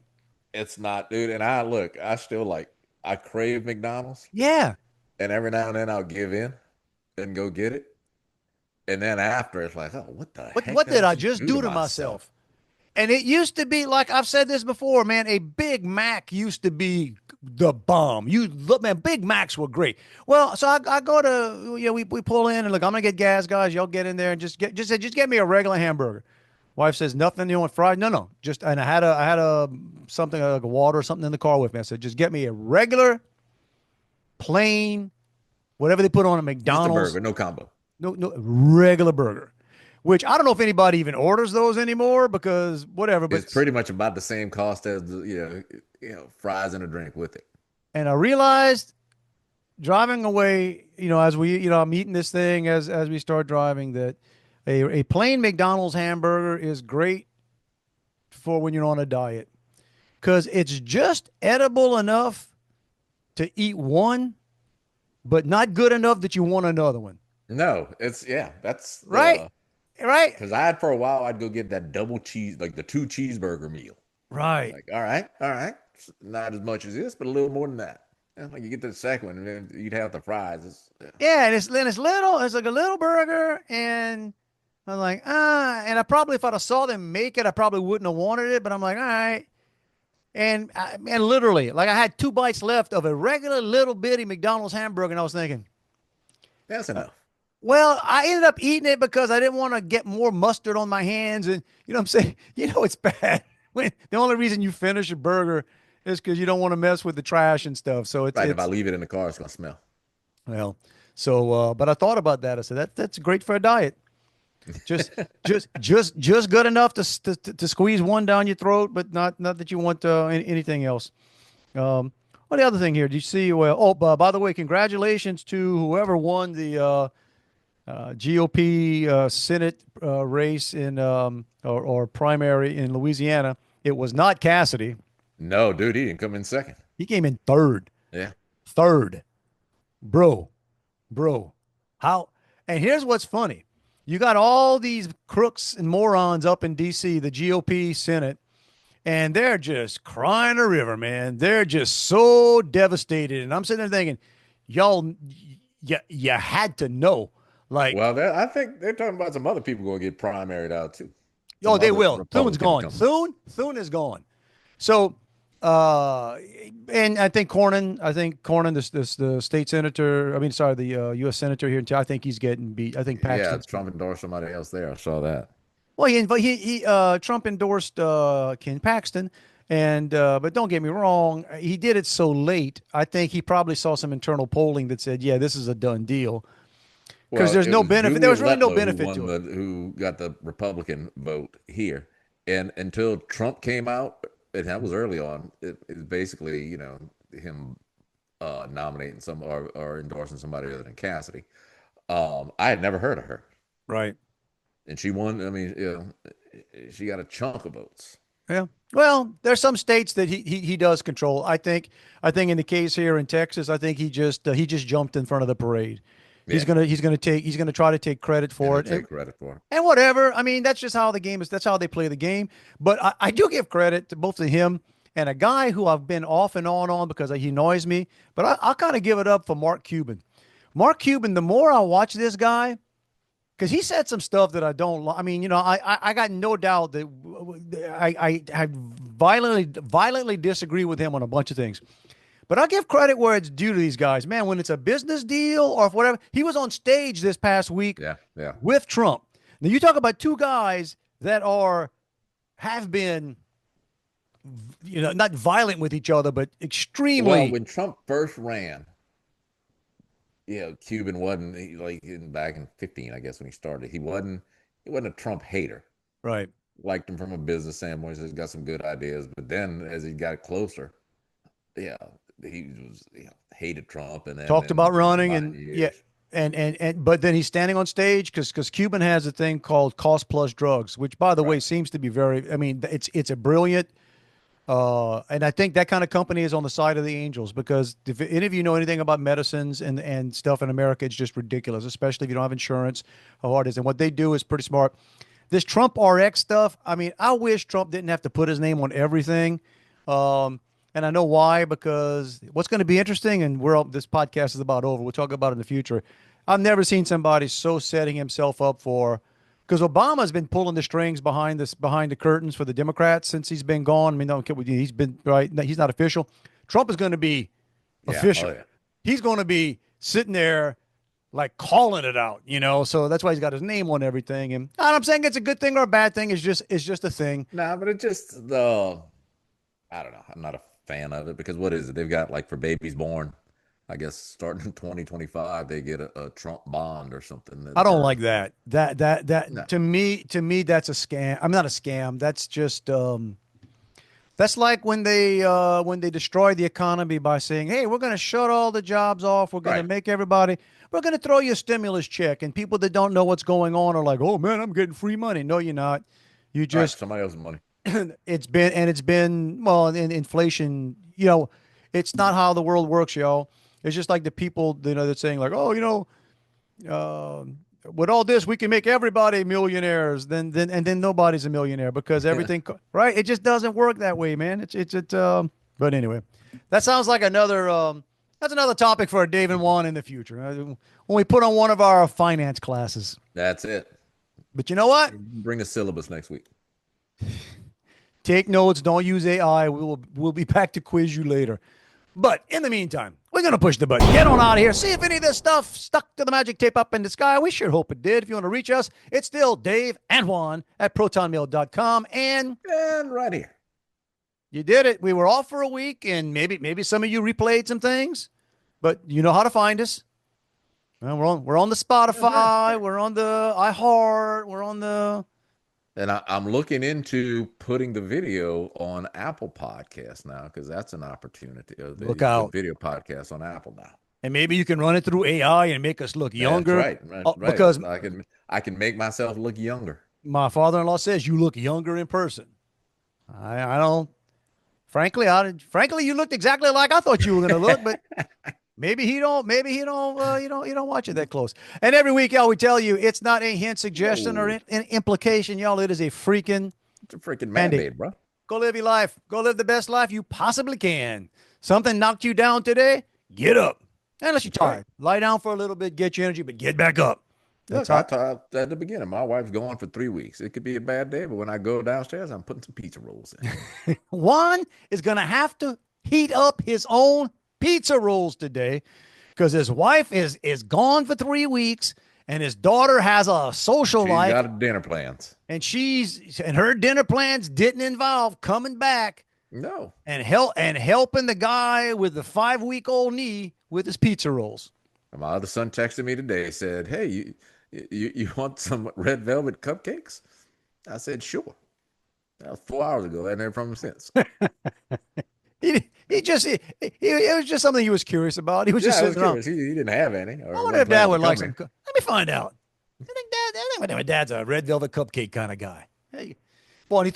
It's not, dude. And I still I crave McDonald's. Yeah. And every now and then I'll give in and go get it. And then after it's like, what the heck? What did I just do to myself? And it used to be, like I've said this before, man, a Big Mac used to be the bomb. Big Macs were great. Well, so I go to, we pull in and look, I'm going to get gas, guys. Y'all get in there and just get me a regular hamburger. Wife says, nothing, you want fries? No. And I had a something like a water or something in the car with me. I said, just get me a regular, plain, whatever they put on a McDonald's. Just a burger, no combo. No, regular burger. Which I don't know if anybody even orders those anymore because whatever. But it's pretty much about the same cost as fries and a drink with it. And I realized driving away, as I'm eating this thing as we start driving, that a plain McDonald's hamburger is great for when you're on a diet because it's just edible enough to eat one, but not good enough that you want another one. No, that's right. Right. Because for a while, I'd go get that double cheese, like the 2 cheeseburger meal. Right. Like, all right. Not as much as this, but a little more than that. And like you get to the second one, and then you'd have the fries. And it's little. It's like a little burger, and I'm like, and I probably, if I'd have saw them make it, I probably wouldn't have wanted it. But I'm like, all right. And literally, like I had 2 bites left of a regular little bitty McDonald's hamburger, and I was thinking, that's enough. Well, I ended up eating it because I didn't want to get more mustard on my hands, and what I'm saying, it's bad. The only reason you finish a burger is because you don't want to mess with the trash and stuff. So it's Right. If I leave it in the car, it's gonna smell. well. So, but I thought about that. I said that's great for a diet. Just, just good enough to squeeze one down your throat, but not that you want anything else. What the other thing here? Did you see? Well, by the way, congratulations to whoever won the GOP Senate race in or primary in Louisiana. It was not Cassidy. No, dude, he didn't come in second. He came in third. Yeah. Third, bro. How? And here's what's funny. You got all these crooks and morons up in D.C., the GOP Senate, and they're just crying a river, man. They're just so devastated. And I'm sitting there thinking, y'all, you had to know. Like, Well, I think they're talking about some other people going to get primaried out too. oh, Some they other will. Thune's Republican gone. Thune is gone. So, and I think Cornyn, the state senator, the U.S. senator here, I think he's getting beat. I think Yeah, Paxton. Trump endorsed somebody else there. I saw that. Well, Trump endorsed Ken Paxton, and but don't get me wrong, he did it so late. I think he probably saw some internal polling that said, yeah, this is a done deal. Because Well, there's it no was benefit. There was really Julian no Letlow benefit to it. who got the Republican vote here, and until Trump came out, and that was early on. It was basically, him nominating some or endorsing somebody other than Cassidy. I had never heard of her, Right. and she won. I mean, she got a chunk of votes. Yeah. Well, there's some states that he does control. I think in the case here in Texas, I think he just jumped in front of the parade. He's Yeah. gonna try to take credit for it. Take credit for it. And whatever. I mean, that's just how the game is. That's how they play the game. But I do give credit to both of him and a guy who I've been off and on because he annoys me. But I'll kind of give it up for Mark Cuban. Mark Cuban, the more I watch this guy, because he said some stuff that I don't like. I mean, I got no doubt that I violently disagree with him on a bunch of things. But I'll give credit where it's due to these guys. Man, when it's a business deal or whatever, he was on stage this past week with Trump. Now, you talk about two guys that have been, not violent with each other, but extremely. Well, when Trump first ran, Cuban wasn't back in 2015, I guess, when he started. He wasn't a Trump hater. Right. Liked him from a business standpoint. He's got some good ideas. But then as he got closer, he was hated Trump and then talked about running years. but then he's standing on stage because Cuban has a thing called cost plus drugs, which by the way seems to be it's a brilliant and I think that kind of company is on the side of the angels, because if any of you know anything about medicines and stuff in America, it's just ridiculous, especially if you don't have insurance, how hard it is. And what they do is pretty smart. This Trump RX stuff, I mean, I wish Trump didn't have to put his name on everything. And I know why, because what's going to be interesting, and this podcast is about over, we'll talk about it in the future. I've never seen somebody so setting himself up for, because Obama's been pulling the strings behind the curtains for the Democrats since he's been gone. I mean, he's been right. He's not official. Trump is going to be official. Oh, yeah. He's going to be sitting there like calling it out, So that's why he's got his name on everything. And I'm saying it's a good thing or a bad thing. It's just a thing. Nah, but it just I don't know. I'm not a fan of it, because what is it? They've got, like, for babies born, I guess starting in 2025, they get a Trump bond or something. I don't like that. No. To me, that's a scam. I'm not a scam. That's just that's like when they destroy the economy by saying, "Hey, we're going to shut all the jobs off. We're going to make everybody. We're going to throw you a stimulus check." And people that don't know what's going on are like, "Oh man, I'm getting free money." No, you're not. You just somebody else's money. It's been in inflation. It's not how the world works, y'all. It's just like the people that's saying like, "Oh, with all this we can make everybody millionaires." Then nobody's a millionaire because everything right. It just doesn't work that way, man. But anyway, that sounds like that's another topic for Dave and Juan in the future when we put on one of our finance classes. That's it. But you know what? Bring a syllabus next week. Take notes. Don't use AI. We'll be back to quiz you later. But in the meantime, we're going to push the button. Get on out of here. See if any of this stuff stuck to the magic tape up in the sky. We sure hope it did. If you want to reach us, it's still Dave and Juan at protonmail.com. And right here You did it. We were off for a week, and maybe some of you replayed some things, but you know how to find us. Well, we're on the Spotify, we're on the iHeart, we're on the. And I'm looking into putting the video on Apple Podcasts now, because that's an opportunity. Look out. The video podcast on Apple now. And maybe you can run it through AI and make us look younger. That's right. Right. Because I can make myself look younger. my father-in-law says you look younger in person. I don't. Frankly, you looked exactly like I thought you were going to look, but maybe he don't. Maybe he don't. You don't watch it that close. And every week, y'all, we tell you it's not a hint, suggestion, or an implication, y'all. It is a freaking. It's a freaking mandate, bro. Go live your life. Go live the best life you possibly can. Something knocked you down today. Get up. Unless you're tired, lie down for a little bit, get your energy, but get back up. Look, I talked at the beginning. My wife's gone for 3 weeks. It could be a bad day, but when I go downstairs, I'm putting some pizza rolls in. Juan is going to have to heat up his own pizza rolls today because his wife is gone for 3 weeks and his daughter has a social life. She's got dinner plans. And her dinner plans didn't involve coming back. No. And helping the guy with the 5-week-old knee with his pizza rolls. My other son texted me today, said, "Hey, you want some red velvet cupcakes?" I said, "Sure." That was 4 hours ago. I hadn't heard from him since. It was just something he was curious about. He was just sitting around. He didn't have any. I wonder if Dad would like some. Let me find out. I think my dad's a red velvet cupcake kind of guy. Hey, well, did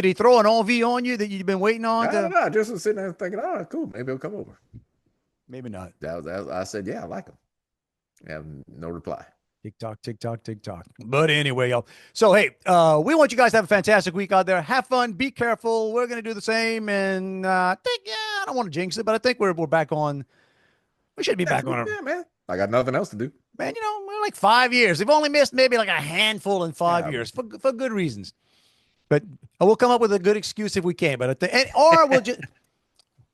he throw an OV on you that you've been waiting on? I don't know. I just was sitting there thinking, "Oh, cool. Maybe he'll come over." Maybe not. I said, "Yeah, I like him." I have no reply. Tick tock, tick tock, tick tock. But anyway, y'all. So, hey, we want you guys to have a fantastic week out there. Have fun. Be careful. We're going to do the same. And I don't want to jinx it, but I think we're back on. We should be back on. Yeah, man. I got nothing else to do. Man, we're like 5 years. We've only missed maybe like a handful in 5 years for good reasons. But we'll come up with a good excuse if we can. But or we'll just.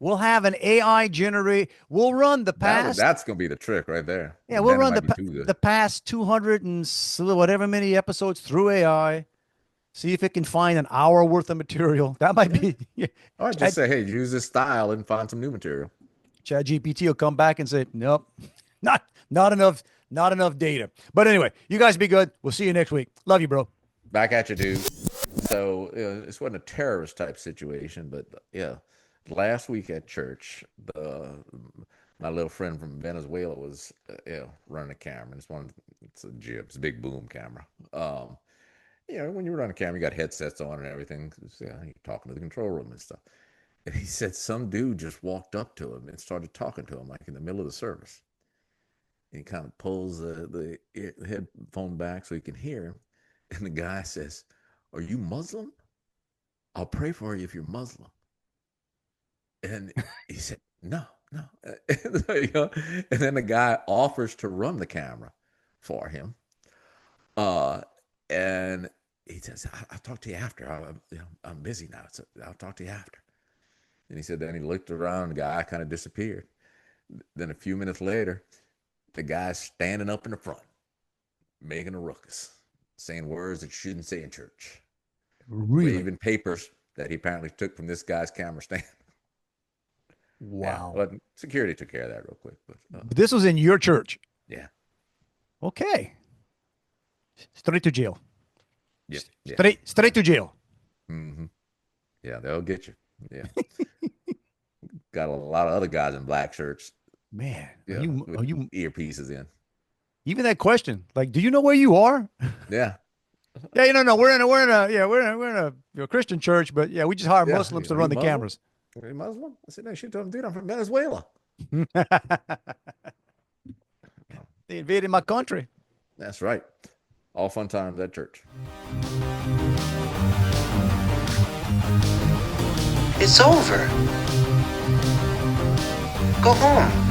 We'll have an AI generate. We'll run the past. That's going to be the trick right there. Yeah, we'll run the past 200 and whatever many episodes through AI. See if it can find an hour worth of material. That might be. Yeah. Or just say, "Hey, use this style and find some new material." ChatGPT will come back and say, "Nope, not enough data." But anyway, you guys be good. We'll see you next week. Love you, bro. Back at you, dude. So this wasn't a terrorist type situation, but yeah. Last week at church, my little friend from Venezuela was running a camera. It's a jib, it's a big boom camera. When you run a camera, you got headsets on and everything. You're talking to the control room and stuff. And he said some dude just walked up to him and started talking to him like in the middle of the service. And he kind of pulls the headphone back so he can hear him. And the guy says, "Are you Muslim? I'll pray for you if you're Muslim." And he said, no. And then the guy offers to run the camera for him. And he says, "I'll talk to you after. I'm busy now. So I'll talk to you after." And he said, then he looked around, the guy kind of disappeared. Then a few minutes later, the guy's standing up in the front, making a ruckus, saying words that you shouldn't say in church. Really? Waving papers that he apparently took from this guy's camera stand. Wow. Yeah, but security took care of that real quick. But this was in your church. Yeah. Okay. Straight to jail. Yeah. Straight to jail. Mm-hmm. Yeah, they'll get you. Yeah. Got a lot of other guys in black shirts. Man, are you earpieces in? Even that question, like, do you know where you are? Yeah. Yeah, no, we're in a Christian church, but yeah, we just hire Muslims to run the cameras. Are you Muslim? I said, "No, shit, dude, I'm from Venezuela." They invaded my country. That's right. All fun times at church. It's over. Go home.